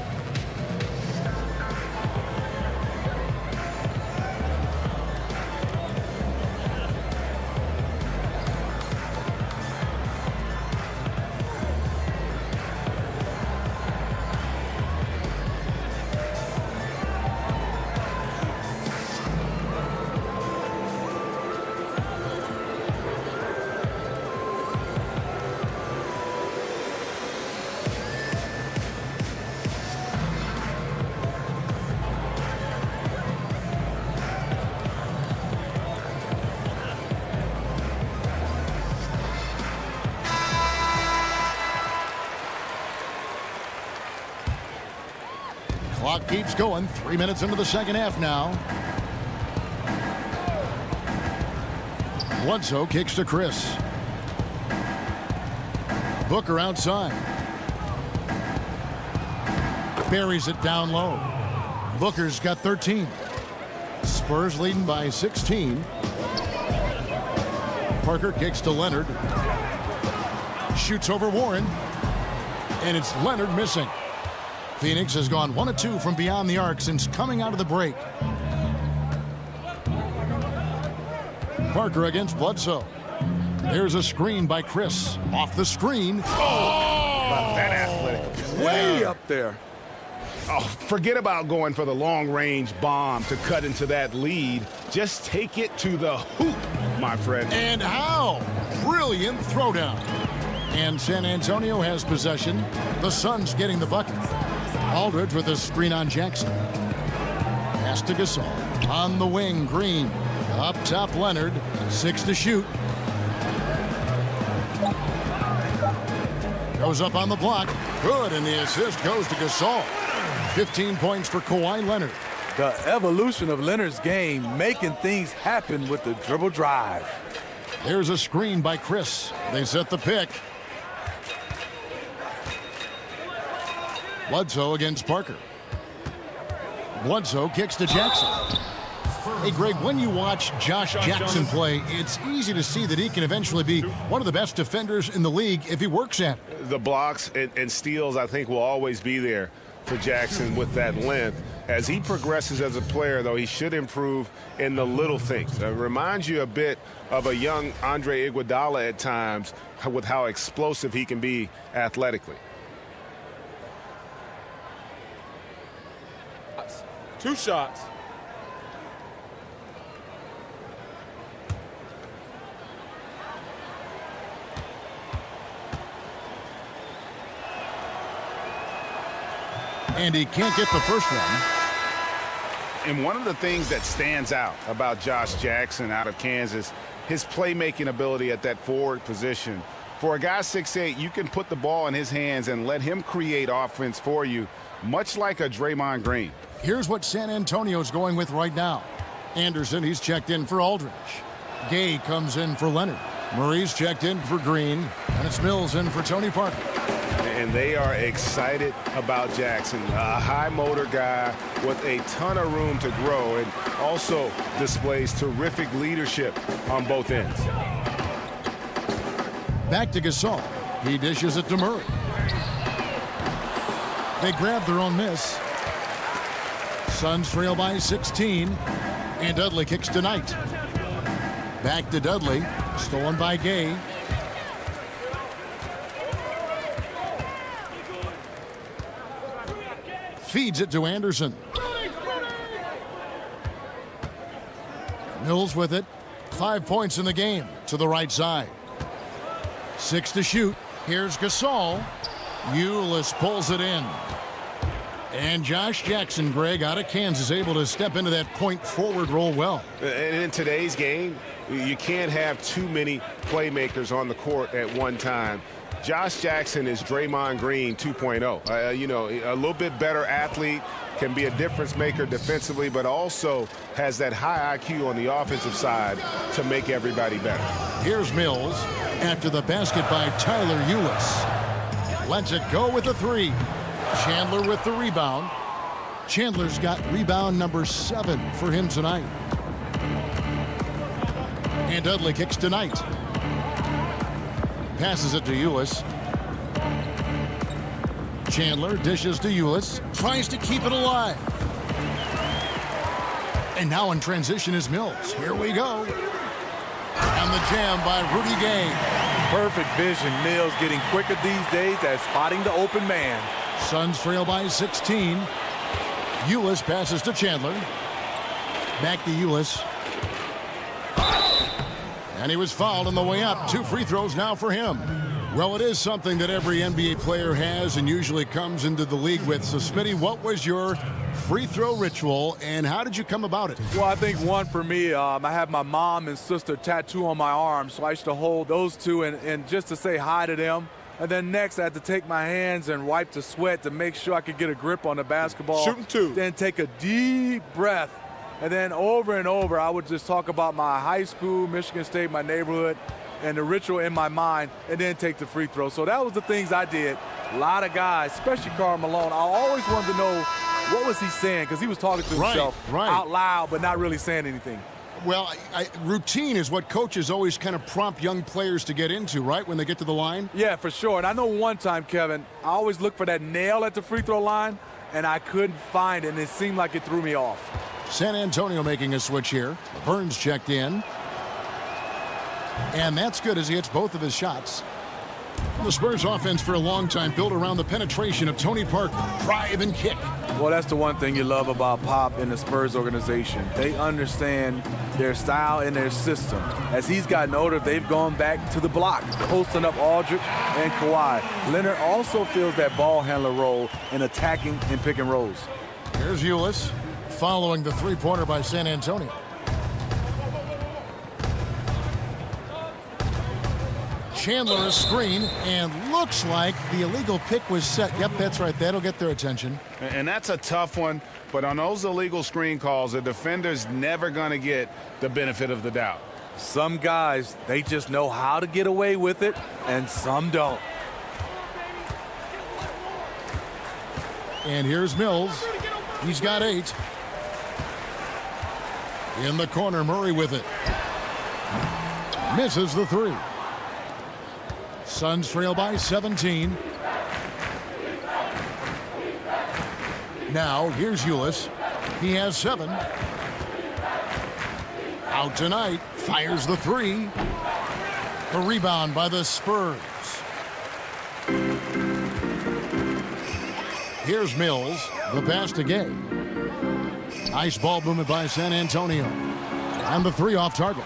Clock keeps going. 3 minutes into the second half now. Bledsoe kicks to Chris. Booker outside. Buries it down low. Booker's got 13. Spurs leading by 16. Parker kicks to Leonard. Shoots over Warren. And it's Leonard missing. Phoenix has gone 1 of 2 from beyond the arc since coming out of the break. Parker against Bledsoe. There's a screen by Chris. Off the screen. Oh! That athletic. Way up there. Oh, forget about going for the long-range bomb to cut into that lead. Just take it to the hoop, my friend. And how? Brilliant throwdown. And San Antonio has possession. The Suns getting the bucket. Aldridge with a screen on Jackson. Pass to Gasol. On the wing, Green. Up top, Leonard. 6 to shoot. Goes up on the block. Good, and the assist goes to Gasol. 15 points for Kawhi Leonard. The evolution of Leonard's game, making things happen with the dribble drive. There's a screen by Chris. They set the pick. Bledsoe against Parker. Bledsoe kicks to Jackson. Hey, Greg, when you watch Josh Jackson play, it's easy to see that he can eventually be one of the best defenders in the league if he works at it. The blocks and steals, I think, will always be there for Jackson with that length. As he progresses as a player, though, he should improve in the little things. It reminds you a bit of a young Andre Iguodala at times with how explosive he can be athletically. 2 shots. And he can't get the first one. And one of the things that stands out about Josh Jackson out of Kansas, his playmaking ability at that forward position. For a guy 6'8", you can put the ball in his hands and let him create offense for you, much like a Draymond Green. Here's what San Antonio's going with right now. Anderson, he's checked in for Aldridge. Gay comes in for Leonard. Murray's checked in for Green. And it's Mills in for Tony Parker. And they are excited about Jackson, a high motor guy with a ton of room to grow and also displays terrific leadership on both ends. Back to Gasol. He dishes it to Murray. They grab their own miss. Suns trail by 16. And Dudley kicks to Knight. Back to Dudley. Stolen by Gay. Feeds it to Anderson. Mills with it. 5 points in the game to the right side. 6 to shoot. Here's Gasol. Ulis pulls it in. And Josh Jackson, Greg, out of Kansas, able to step into that point forward role well. And in today's game, you can't have too many playmakers on the court at one time. Josh Jackson is Draymond Green 2.0. You know, a little bit better athlete, can be a difference maker defensively, but also has that high IQ on the offensive side to make everybody better. Here's Mills after the basket by Tyler Ulis. Lets it go with the 3. Chandler with the rebound. Chandler's got rebound number 7 for him tonight. And Dudley kicks to Knight. Passes it to Ulis. Chandler dishes to Ulis. Tries to keep it alive. And now in transition is Mills. Here we go. And the jam by Rudy Gay. Perfect vision. Mills getting quicker these days at spotting the open man. Suns trail by 16. Ulis passes to Chandler. Back to Ulis. And he was fouled on the way up. 2 free throws now for him. Well, it is something that every NBA player has and usually comes into the league with. So, Smitty, what was your free throw ritual and how did you come about it? Well, I think one for me, I have my mom and sister tattoo on my arm, so I used to hold those two and just to say hi to them. And then next, I had to take my hands and wipe the sweat to make sure I could get a grip on the basketball. Shooting 2. Then take a deep breath. And then over and over, I would just talk about my high school, Michigan State, my neighborhood, and the ritual in my mind, and then take the free throw. So that was the things I did. A lot of guys, especially Karl Malone, I always wanted to know what was he saying, because he was talking to himself out loud, but not really saying anything. Well, routine is what coaches always kind of prompt young players to get into, right, when they get to the line? Yeah, for sure. And I know one time, Kevin, I always look for that nail at the free throw line, and I couldn't find it, and it seemed like it threw me off. San Antonio making a switch here. Burns checked in. And that's good as he hits both of his shots. The Spurs offense for a long time built around the penetration of Tony Parker. Drive and kick. Well, that's the one thing you love about Pop and the Spurs organization. They understand their style and their system. As he's gotten older, they've gone back to the block, posting up Aldridge and Kawhi. Leonard also fills that ball handler role in attacking and pick and rolls. Here's Ulis following the three-pointer by San Antonio. Chandler a screen, and looks like the illegal pick was set. Yep, that's right. That'll get their attention. And that's a tough one, but on those illegal screen calls, the defender's never going to get the benefit of the doubt. Some guys, they just know how to get away with it, and some don't. And here's Mills. He's got 8. In the corner, Murray with it. Misses the 3. Suns trail by 17. Now, here's Ulis. He has 7. Out tonight. Fires the 3. A rebound by the Spurs. Here's Mills. The pass to Gay. Nice ball movement by San Antonio. And the 3 off target.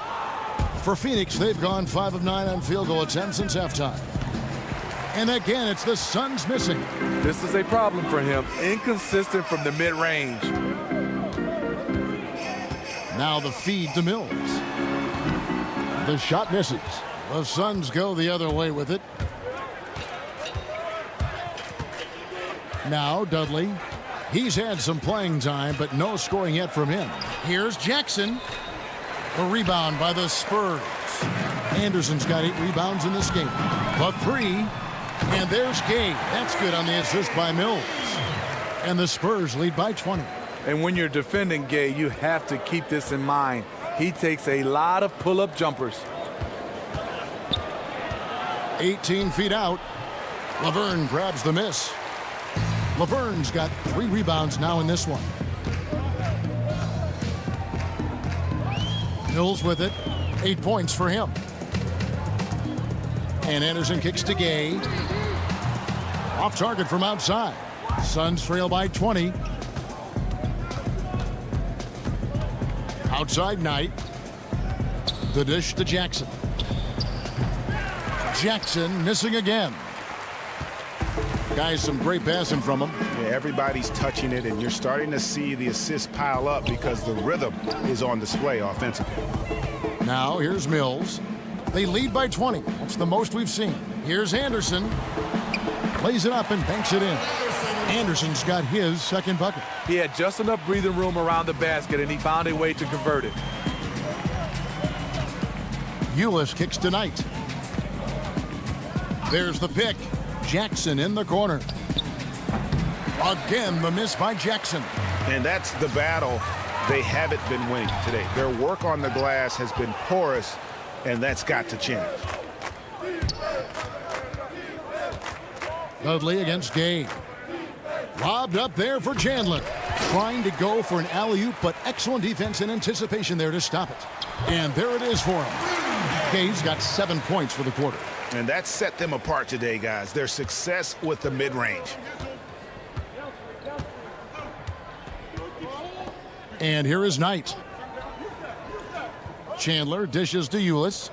For Phoenix, they've gone 5 of 9 on field goal attempts since halftime. And again, it's the Suns missing. This is a problem for him. Inconsistent from the mid-range. Now the feed to Mills. The shot misses. The Suns go the other way with it. Now Dudley. He's had some playing time, but no scoring yet from him. Here's Jackson. A rebound by the Spurs. Anderson's got 8 rebounds in this game. The 3. And there's Gay. That's good on the assist by Mills. And the Spurs lead by 20. And when you're defending Gay, you have to keep this in mind. He takes a lot of pull-up jumpers. 18 feet out. Laverne grabs the miss. Laverne's got 3 rebounds now in this one. Mills with it. 8 points for him. And Anderson kicks to Gay. Off target from outside. Suns trail by 20. Outside Knight. The dish to Jackson. Jackson missing again. Guys, some great passing from him. Yeah, everybody's touching it, and you're starting to see the assists pile up because the rhythm is on display offensively. Now, here's Mills. They lead by 20. That's the most we've seen. Here's Anderson. Plays it up and banks it in. Anderson's got his second bucket. He had just enough breathing room around the basket, and he found a way to convert it. Ulis kicks to Knight. There's the pick. Jackson in the corner. Again, the miss by Jackson. And that's the battle they haven't been winning today. Their work on the glass has been porous, and that's got to change. Dudley against Gay. Lobbed up there for Chandler. Trying to go for an alley-oop, but excellent defense and anticipation there to stop it. And there it is for him. Gay's got 7 points for the quarter. And that set them apart today, guys. Their success with the mid-range. And here is Knight. Chandler dishes to Ulis.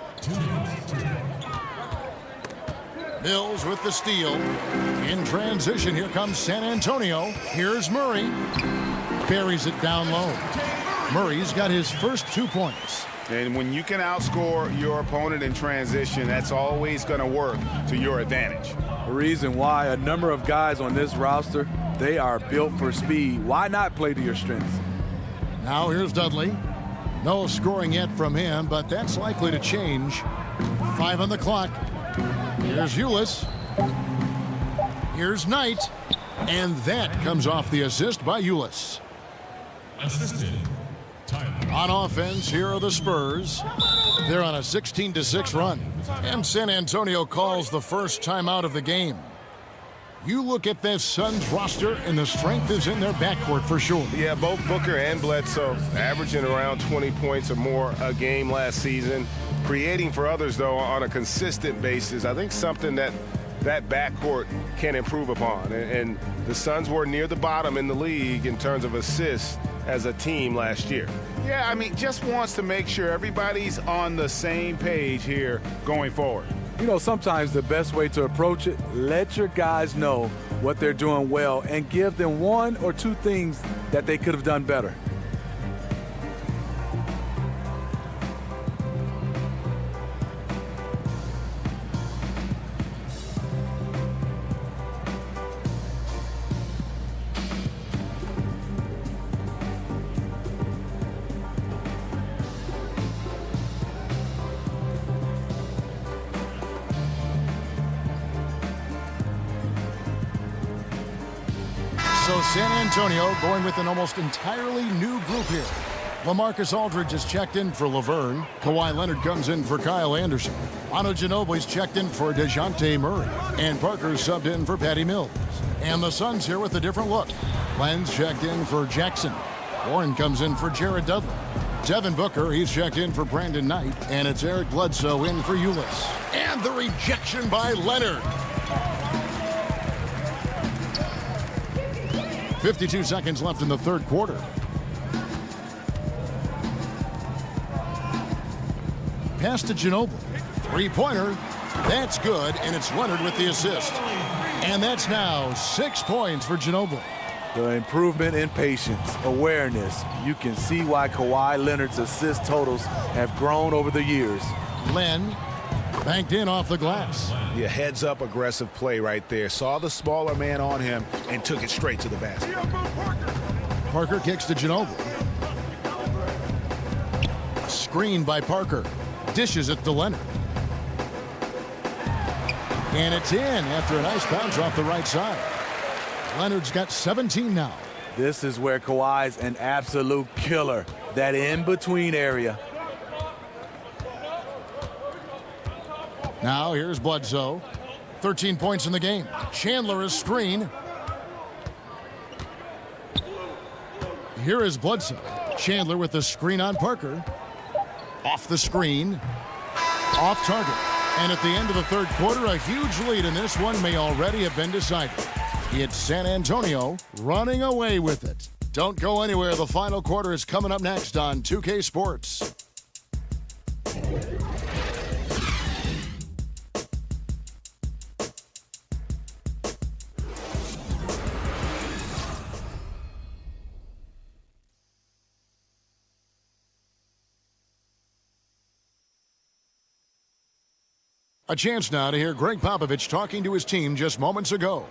Mills with the steal. In transition, here comes San Antonio. Here's Murray. Buries it down low. Murray's got his first 2 points. And when you can outscore your opponent in transition, that's always going to work to your advantage. The reason why a number of guys on this roster, they are built for speed. Why not play to your strengths? Now here's Dudley. No scoring yet from him, but that's likely to change. 5 on the clock. Here's Ulis. Here's Knight. And that comes off the assist by Ulis. Assisted, On offense, here are the Spurs. They're on a 16-6 run. And San Antonio calls the first timeout of the game. You look at this Suns roster, and the strength is in their backcourt for sure. Yeah, both Booker and Bledsoe averaging around 20 points or more a game last season. Creating for others, though, on a consistent basis. I think something that backcourt can improve upon. And the Suns were near the bottom in the league in terms of assists as a team last year. Yeah, I mean, just wants to make sure everybody's on the same page here going forward. You know, sometimes the best way to approach it, let your guys know what they're doing well and give them one or two things that they could have done better. So San Antonio going with an almost entirely new group here. LaMarcus Aldridge is checked in for Laverne. Kawhi Leonard comes in for Kyle Anderson. Ano Ginobili's checked in for DeJounte Murray. And Parker's subbed in for Patty Mills. And the Suns here with a different look. Len's checked in for Jackson. Warren comes in for Jared Dudley. Devin Booker, he's checked in for Brandon Knight. And it's Eric Bledsoe in for Ulis. And the rejection by Leonard. 52 seconds left in the third quarter. Pass to Ginobili. Three-pointer. That's good, and it's Leonard with the assist. And that's now 6 points for Ginobili. The improvement in patience, awareness. You can see why Kawhi Leonard's assist totals have grown over the years. Len banked in off the glass. Yeah, heads-up aggressive play right there. Saw the smaller man on him and took it straight to the basket. Parker kicks to Ginobili. Screen by Parker. Dishes it to Leonard. And it's in after a nice bounce off the right side. Leonard's got 17 now. This is where Kawhi's an absolute killer. That in-between area. Now here's Bledsoe. 13 points in the game. Chandler is screen. Here is Bledsoe. Chandler with the screen on Parker. Off the screen. Off target. And at the end of the third quarter, a huge lead in this one may already have been decided. It's San Antonio running away with it. Don't go anywhere. The final quarter is coming up next on 2K Sports. A chance now to hear Greg Popovich talking to his team just moments ago.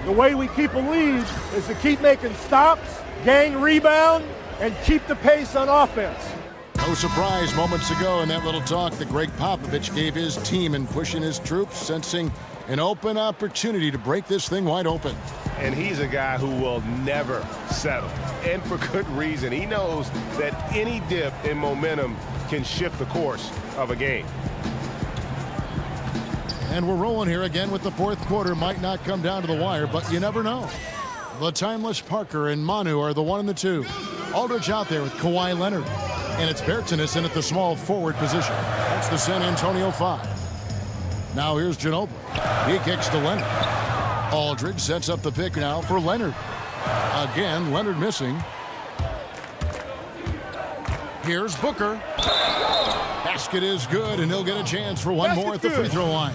The way we keep a lead is to keep making stops, gain rebound, and keep the pace on offense. No surprise moments ago in that little talk that Greg Popovich gave his team in pushing his troops, sensing an open opportunity to break this thing wide open. And he's a guy who will never settle, and for good reason. He knows that any dip in momentum can shift the course of a game. And we're rolling here again with the fourth quarter. Might not come down to the wire, but you never know. The timeless Parker and Manu are the 1 and the 2. Aldridge out there with Kawhi Leonard. And it's Bertans in at the small forward position. That's the San Antonio 5. Now here's Ginobili. He kicks to Leonard. Aldridge sets up the pick now for Leonard. Again, Leonard missing. Here's Booker. Basket is good, and he'll get a chance for one more at the free throw line.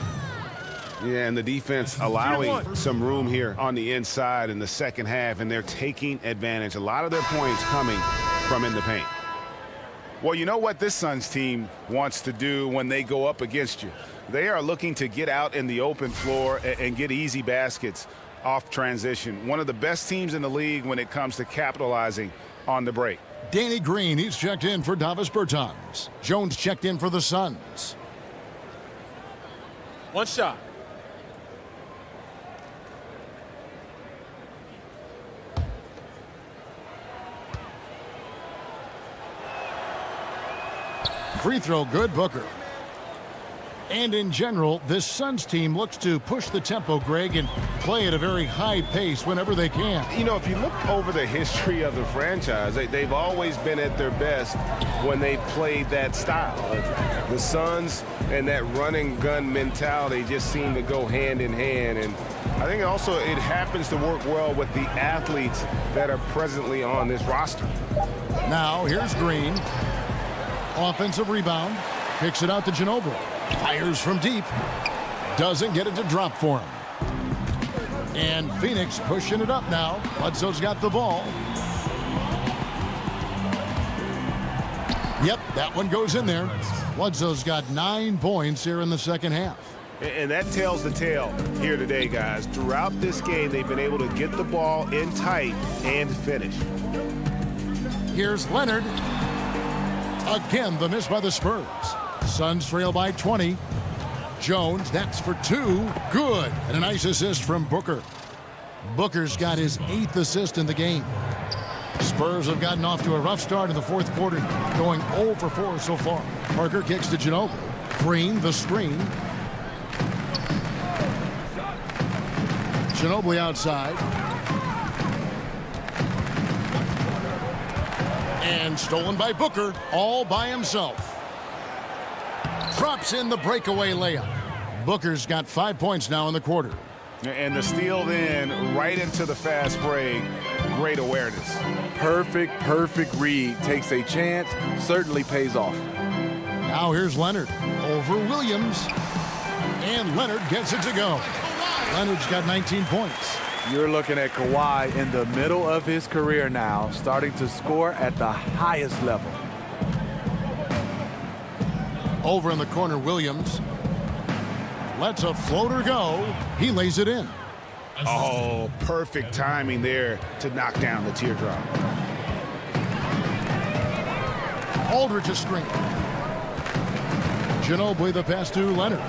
Yeah, and the defense allowing some room here on the inside in the second half, and they're taking advantage. A lot of their points coming from in the paint. Well, you know what this Suns team wants to do when they go up against you? They are looking to get out in the open floor and get easy baskets off transition. One of the best teams in the league when it comes to capitalizing on the break. Danny Green, he's checked in for Davis Bertans. Jones checked in for the Suns. One shot. Free throw good, Booker. And in general, this Suns team looks to push the tempo, Greg, and play at a very high pace whenever they can. You know, if you look over the history of the franchise, they've always been at their best when they've played that style. The Suns and that running gun mentality just seem to go hand in hand. And I think also it happens to work well with the athletes that are presently on this roster. Now, here's Green. Offensive rebound. Kicks it out to Ginobili. Fires from deep. Doesn't get it to drop for him. And Phoenix pushing it up now. Bledsoe's got the ball. Yep, that one goes in there. Bledsoe's got 9 points here in the second half. And that tells the tale here today, guys. Throughout this game, they've been able to get the ball in tight and finish. Here's Leonard. Again, the miss by the Spurs. Suns trail by 20. Jones, that's for 2. Good. And a nice assist from Booker. Booker's got his 8th assist in the game. Spurs have gotten off to a rough start in the fourth quarter, going 0 for 4 so far. Parker kicks to Ginobili. Green, the screen. Ginobili outside. And stolen by Booker, all by himself. Drops in the breakaway layup. Booker's got 5 points now in the quarter. And the steal then right into the fast break. Great awareness. Perfect read. Takes a chance, certainly pays off. Now here's Leonard over Williams. And Leonard gets it to go. Leonard's got 19 points. You're looking at Kawhi in the middle of his career now, starting to score at the highest level. Over in the corner, Williams. Lets a floater go. He lays it in. Oh, perfect timing there to knock down the teardrop. Aldridge a screen. Ginobili the pass to Leonard.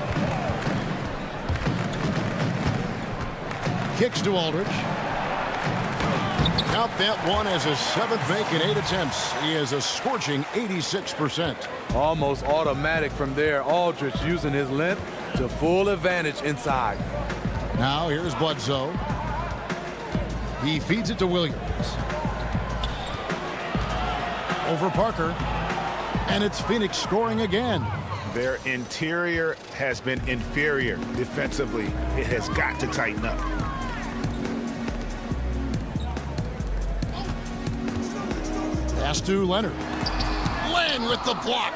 Kicks to Aldridge. Count that one as his 7th make in 8 attempts. He has a scorching 86%. Almost automatic from there. Aldridge using his length to full advantage inside. Now here's Bledsoe. He feeds it to Williams. Over Parker. And it's Phoenix scoring again. Their interior has been inferior defensively. It has got to tighten up. Pass to Leonard. Len with the block.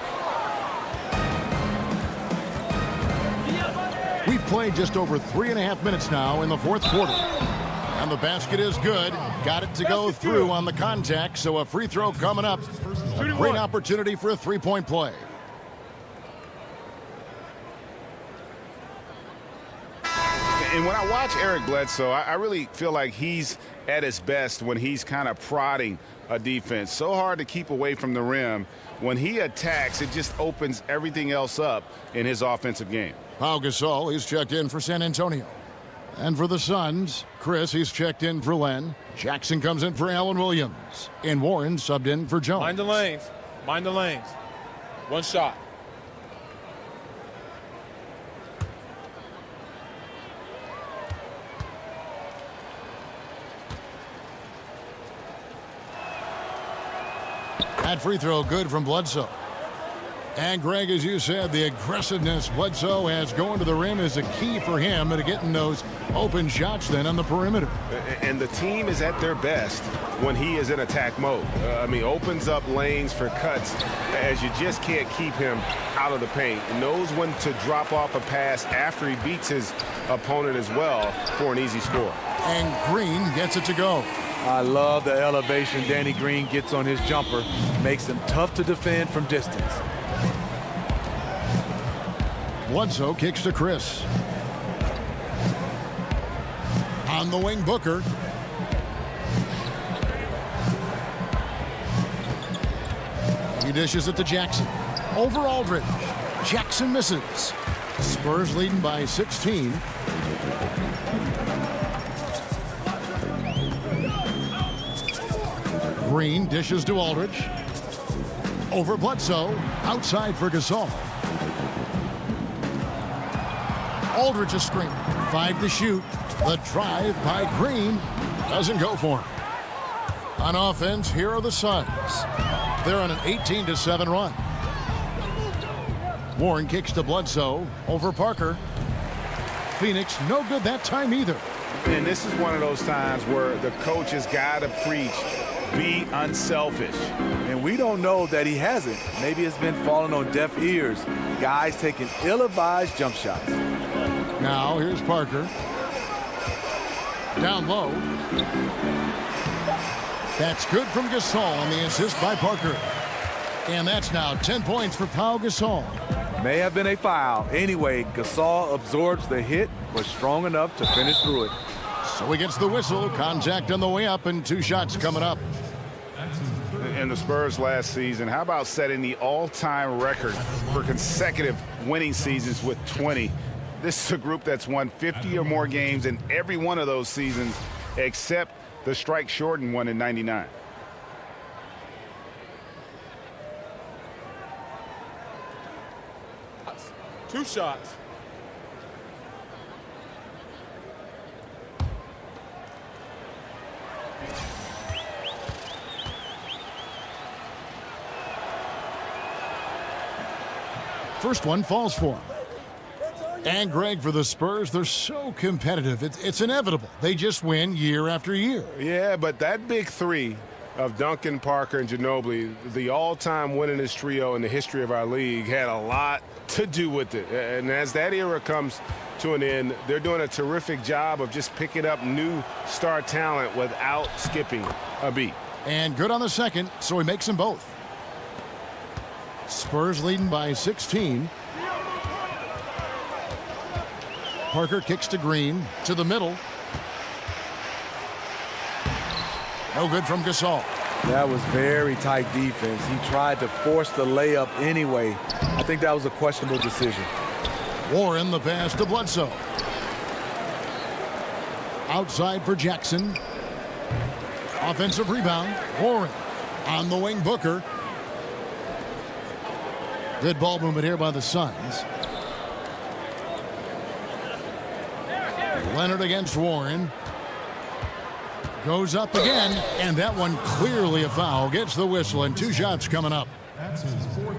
We've played just over 3.5 minutes now in the fourth quarter. And the basket is good. Got it to go through on the contact, so a free throw coming up. A great opportunity for a three-point play. And when I watch Eric Bledsoe, I really feel like he's at his best when he's kind of prodding a defense. So hard to keep away from the rim. When he attacks, it just opens everything else up in his offensive game. Pau Gasol, he's checked in for San Antonio. And for the Suns, Chris, he's checked in for Len. Jackson comes in for Allen Williams. And Warren subbed in for Jones. Mind the lanes. Mind the lanes. One shot. That free throw good from Bledsoe. And Greg, as you said, the aggressiveness Bledsoe has going to the rim is a key for him to getting those open shots then on the perimeter. And the team is at their best when he is in attack mode. Opens up lanes for cuts as you just can't keep him out of the paint. Knows when to drop off a pass after he beats his opponent as well for an easy score. And Green gets it to go. I love the elevation Danny Green gets on his jumper. Makes him tough to defend from distance. Bledsoe kicks to Chris. On the wing, Booker. He dishes it to Jackson. Over Aldridge. Jackson misses. Spurs leading by 16. Green dishes to Aldridge. Over Bledsoe. Outside for Gasol. Aldridge a screen. 5 to shoot. The drive by Green doesn't go for him. On offense, here are the Suns. They're on an 18-7 run. Warren kicks to Bledsoe. Over Parker. Phoenix no good that time either. And this is one of those times where the coach has got to preach, be unselfish. And we don't know that he hasn't. Maybe it's been falling on deaf ears. Guys taking ill-advised jump shots. Now here's Parker. Down low. That's good from Gasol on the assist by Parker. And that's now 10 points for Pau Gasol. May have been a foul. Anyway, Gasol absorbs the hit, was strong enough to finish through it. So he gets the whistle. Contact on the way up and 2 shots coming up. In the Spurs last season, how about setting the all-time record for consecutive winning seasons with 20? This is a group that's won 50 or more games in every one of those seasons except the strike-shortened one in '99. Two shots. First one falls for him. And Greg, for the Spurs, they're so competitive. It's inevitable. They just win year after year. Yeah, but that big three of Duncan, Parker, and Ginobili, the all-time winningest trio in the history of our league, had a lot to do with it. And as that era comes to an end, they're doing a terrific job of just picking up new star talent without skipping a beat. And good on the second, so he makes them both. Spurs leading by 16. Parker kicks to Green, to the middle. No good from Gasol. That was very tight defense. He tried to force the layup anyway. I think that was a questionable decision. Warren the pass to Bledsoe. Outside for Jackson. Offensive rebound. Warren on the wing. Booker. Good ball movement here by the Suns. Leonard against Warren. Goes up again, and that one clearly a foul. Gets the whistle, and 2 shots coming up.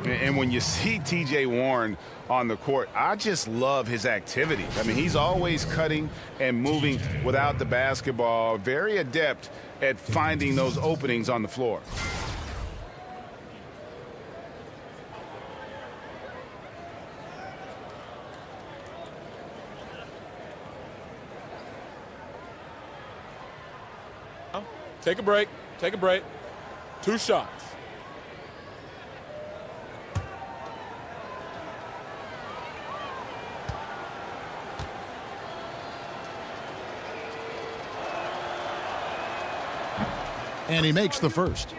And when you see T.J. Warren on the court, I just love his activity. I mean, he's always cutting and moving without the basketball. Very adept at finding those openings on the floor. Take a break. Take a break. 2 shots. And he makes the first.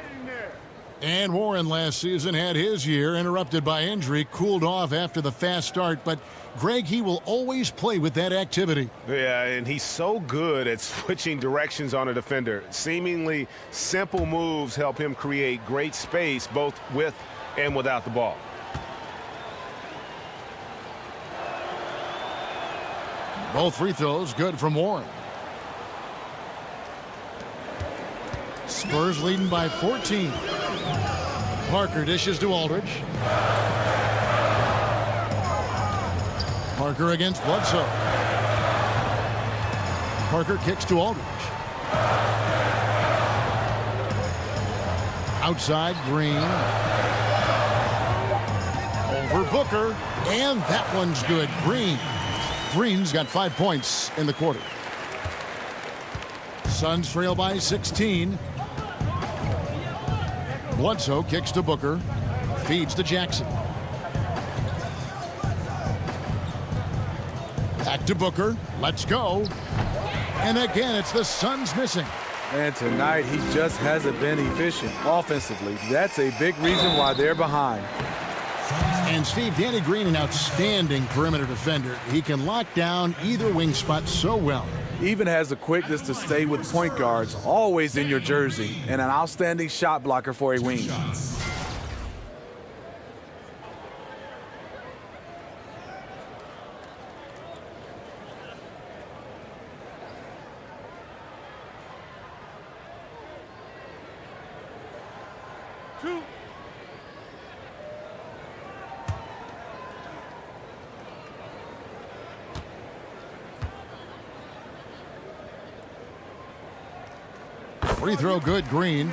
And Warren last season had his year interrupted by injury, cooled off after the fast start. But, Greg, he will always play with that activity. Yeah, and he's so good at switching directions on a defender. Seemingly simple moves help him create great space both with and without the ball. Both free throws good from Warren. Spurs leading by 14. Parker dishes to Aldridge. Parker against Bledsoe. Parker kicks to Aldridge. Outside, Green. Over Booker. And that one's good. Green's got 5 points in the quarter. Suns trail by 16. Bledsoe kicks to Booker. Feeds to Jackson. Back to Booker. Let's go. And again, it's the Suns missing. And tonight, he just hasn't been efficient offensively. That's a big reason why they're behind. And Steve, Danny Green, an outstanding perimeter defender. He can lock down either wing spot so well. Even has the quickness to stay with point guards, always in your jersey, and an outstanding shot blocker for a wing. Free throw good, Green.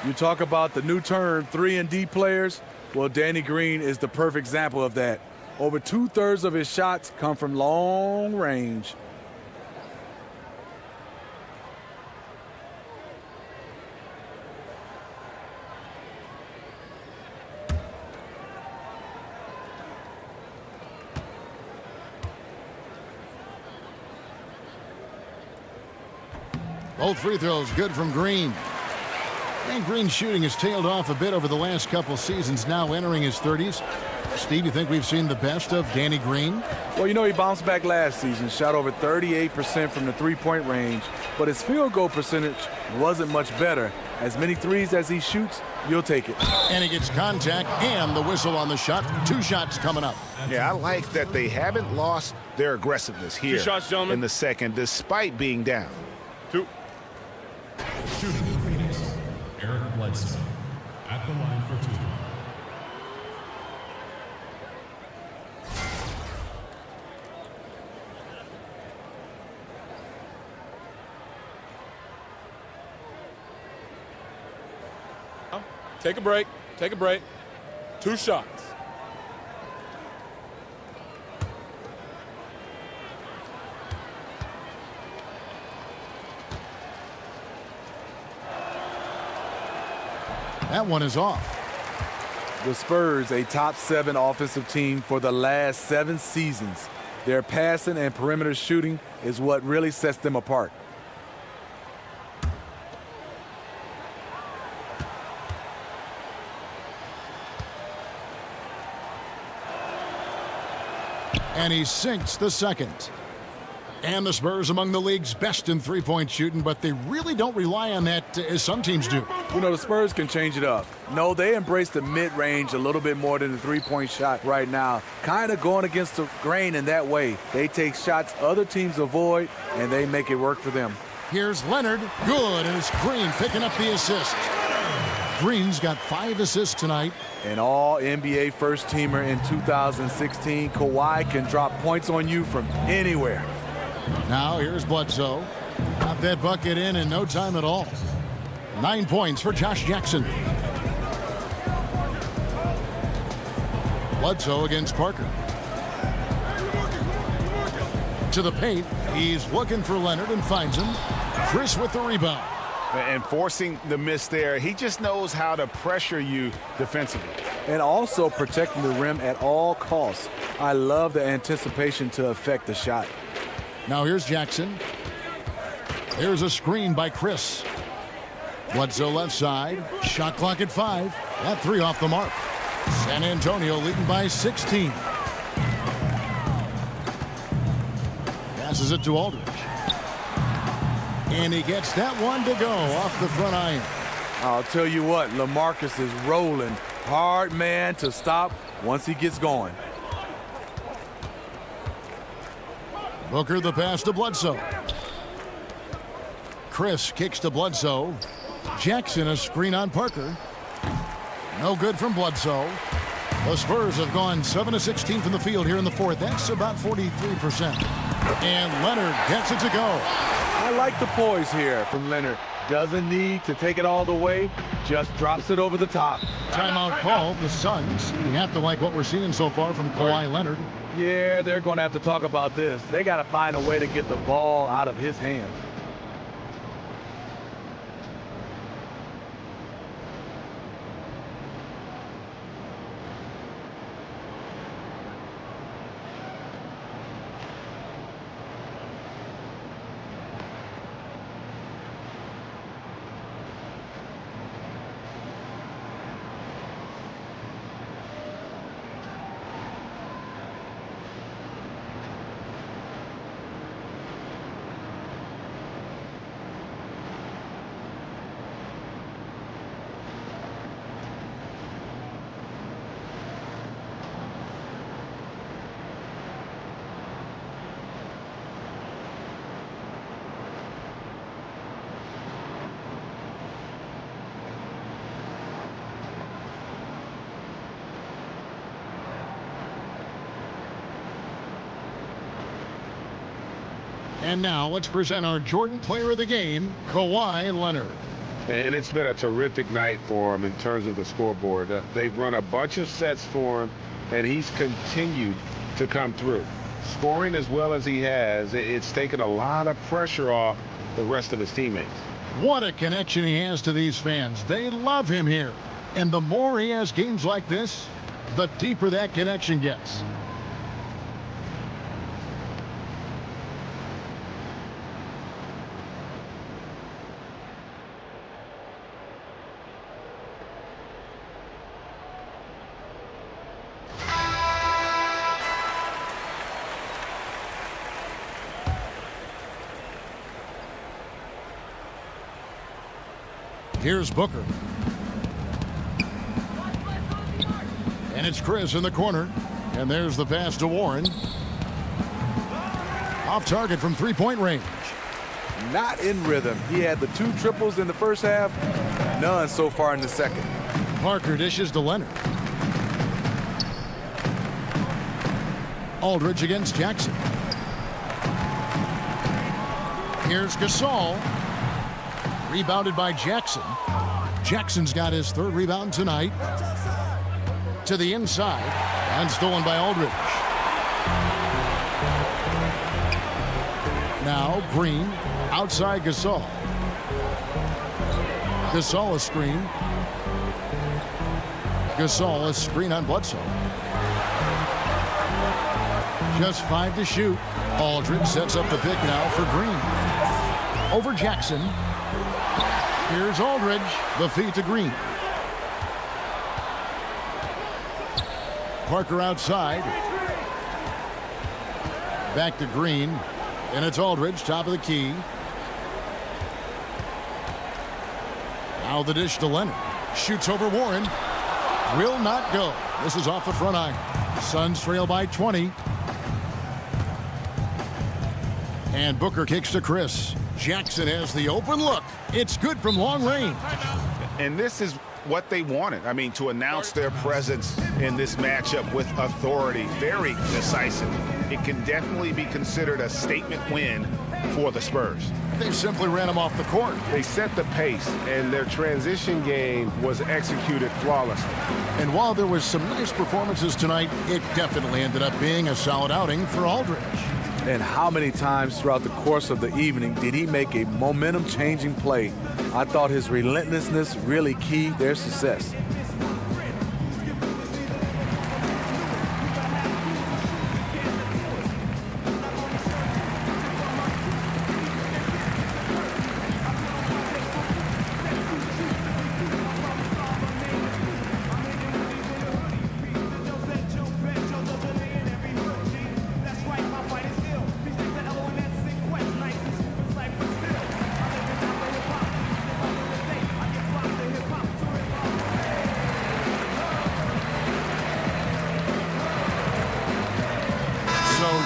You talk about the new term 3-and-D players. Well, Danny Green is the perfect example of that. Over 2/3 of his shots come from long range. Both free throws good from Green. And Green's shooting has tailed off a bit over the last couple seasons, now entering his 30s. Steve, you think we've seen the best of Danny Green? Well, you know, he bounced back last season, shot over 38% from the three-point range, but his field goal percentage wasn't much better. As many threes as he shoots, you'll take it. And he gets contact and the whistle on the shot. 2 shots coming up. Yeah, I like that they haven't lost their aggressiveness here 2 shots, gentlemen. in the second, despite being down. 2. Shooting for Phoenix, Eric Bledsoe at the line for 2. Take a break. Take a break. 2 shots. That one is off. The Spurs, a top 7 offensive team for the last 7 seasons. Their passing and perimeter shooting is what really sets them apart. And he sinks the second. And the Spurs among the league's best in three-point shooting, but they really don't rely on that as some teams do. You know, the Spurs can change it up. No, they embrace the mid-range a little bit more than the three-point shot right now. Kind of going against the grain in that way. They take shots other teams avoid, and they make it work for them. Here's Leonard. Good, and it's Green picking up the assist. Green's got 5 assists tonight. An all-NBA first-teamer in 2016. Kawhi can drop points on you from anywhere. Now here's Bledsoe. Got that bucket in no time at all. 9 points for Josh Jackson. Bledsoe against Parker. To the paint. He's looking for Leonard and finds him. Chris with the rebound. And forcing the miss there, he just knows how to pressure you defensively. And also protecting the rim at all costs. I love the anticipation to affect the shot. Now here's Jackson. Here's a screen by Chris. Bledsoe left side. Shot clock at 5. That 3 off the mark. San Antonio leading by 16. Passes it to Aldridge. And he gets that one to go off the front iron. I'll tell you what, LaMarcus is rolling. Hard man to stop once he gets going. Booker the pass to Bledsoe. Chris kicks to Bledsoe. Jackson a screen on Parker. No good from Bledsoe. The Spurs have gone 7 of 16 from the field here in the fourth. That's about 43%. And Leonard gets it to go. I like the poise here from Leonard. Doesn't need to take it all the way, just drops it over the top. Timeout call, the Suns. You have to like what we're seeing so far from Kawhi Leonard. Yeah, they're going to have to talk about this. They got to find a way to get the ball out of his hands. And now let's present our Jordan Player of the Game, Kawhi Leonard. And it's been a terrific night for him in terms of the scoreboard. They've run a bunch of sets for him, and he's continued to come through. Scoring as well as he has, it's taken a lot of pressure off the rest of his teammates. What a connection he has to these fans. They love him here. And the more he has games like this, the deeper that connection gets. Here's Booker. And it's Chris in the corner. And there's the pass to Warren. Off target from three-point range. Not in rhythm. He had the 2 triples in the first half. None so far in the second. Parker dishes to Leonard. Aldridge against Jackson. Here's Gasol. Rebounded by Jackson. Jackson's got his 3rd rebound tonight. To the inside. And stolen by Aldridge. Now Green. Outside Gasol. Gasol a screen. Gasol a screen on Bledsoe. Just 5 to shoot. Aldridge sets up the pick now for Green. Over Jackson. Here's Aldridge, the feed to Green. Parker outside. Back to Green. And it's Aldridge, top of the key. Now the dish to Leonard. Shoots over Warren. Will not go. This is off the front iron. Suns trail by 20. And Booker kicks to Chris. Jackson has the open look. It's good from long range. And this is what they wanted. I mean, to announce their presence in this matchup with authority, very decisive. It can definitely be considered a statement win for the Spurs. They simply ran him off the court. They set the pace, and their transition game was executed flawlessly. And while there was some nice performances tonight, it definitely ended up being a solid outing for Aldridge. And how many times throughout the course of the evening did he make a momentum-changing play? I thought his relentlessness really keyed their success.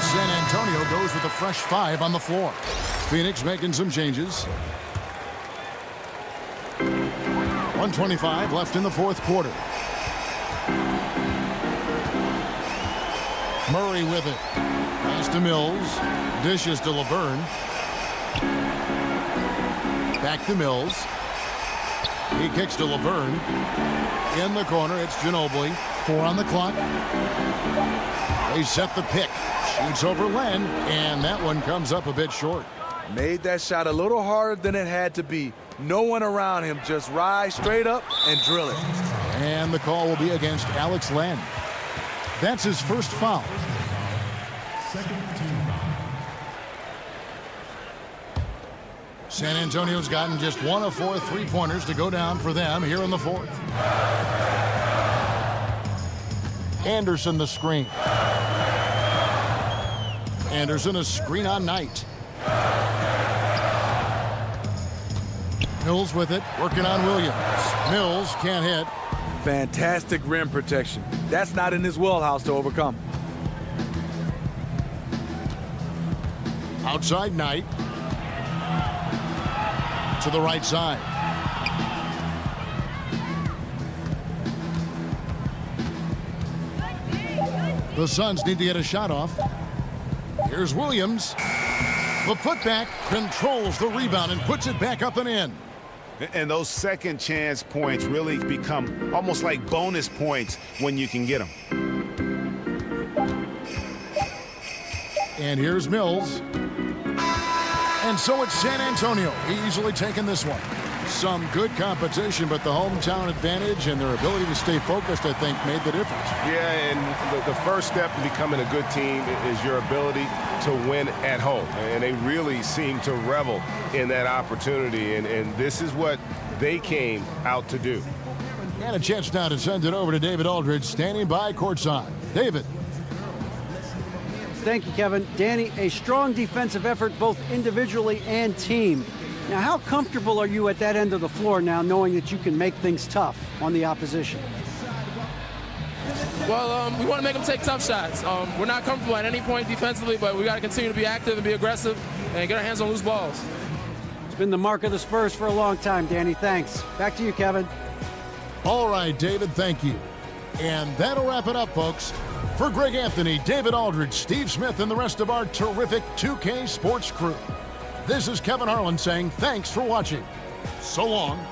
San Antonio goes with a fresh 5 on the floor. Phoenix making some changes. 1:25 left in the 4th quarter. Murray with it. Pass to Mills. Dishes to LeVerne. Back to Mills. He kicks to LeVerne. In the corner, it's Ginobili. 4 on the clock. They set the pick. Shoots over Len, and that one comes up a bit short. Made that shot a little harder than it had to be. No one around him, just rise straight up and drill it. And the call will be against Alex Len. That's his first foul. Second team foul. San Antonio's gotten just 1 of 4 3-pointers to go down for them here in the 4th. Anderson the screen. Anderson a screen on Knight. Mills with it, working on Williams. Mills can't hit. Fantastic rim protection. That's not in his wheelhouse to overcome. Outside Knight. To the right side. The Suns need to get a shot off. Here's Williams. The putback controls the rebound and puts it back up and in. And those second chance points really become almost like bonus points when you can get them. And here's Mills. And so it's San Antonio easily taking this one. Some good competition, but the hometown advantage and their ability to stay focused, I think, made the difference. Yeah, and the first step in becoming a good team is your ability to win at home. And they really seem to revel in that opportunity, and this is what they came out to do. And a chance now to send it over to David Aldridge, standing by courtside. David. Thank you, Kevin. Danny, a strong defensive effort both individually and team. Now, how comfortable are you at that end of the floor now, knowing that you can make things tough on the opposition? Well, we want to make them take tough shots. We're not comfortable at any point defensively, but we got to continue to be active and be aggressive and get our hands on loose balls. It's been the mark of the Spurs for a long time, Danny. Thanks. Back to you, Kevin. All right, David, thank you. And that'll wrap it up, folks. For Greg Anthony, David Aldridge, Steve Smith, and the rest of our terrific 2K Sports crew, this is Kevin Harlan saying thanks for watching. So long.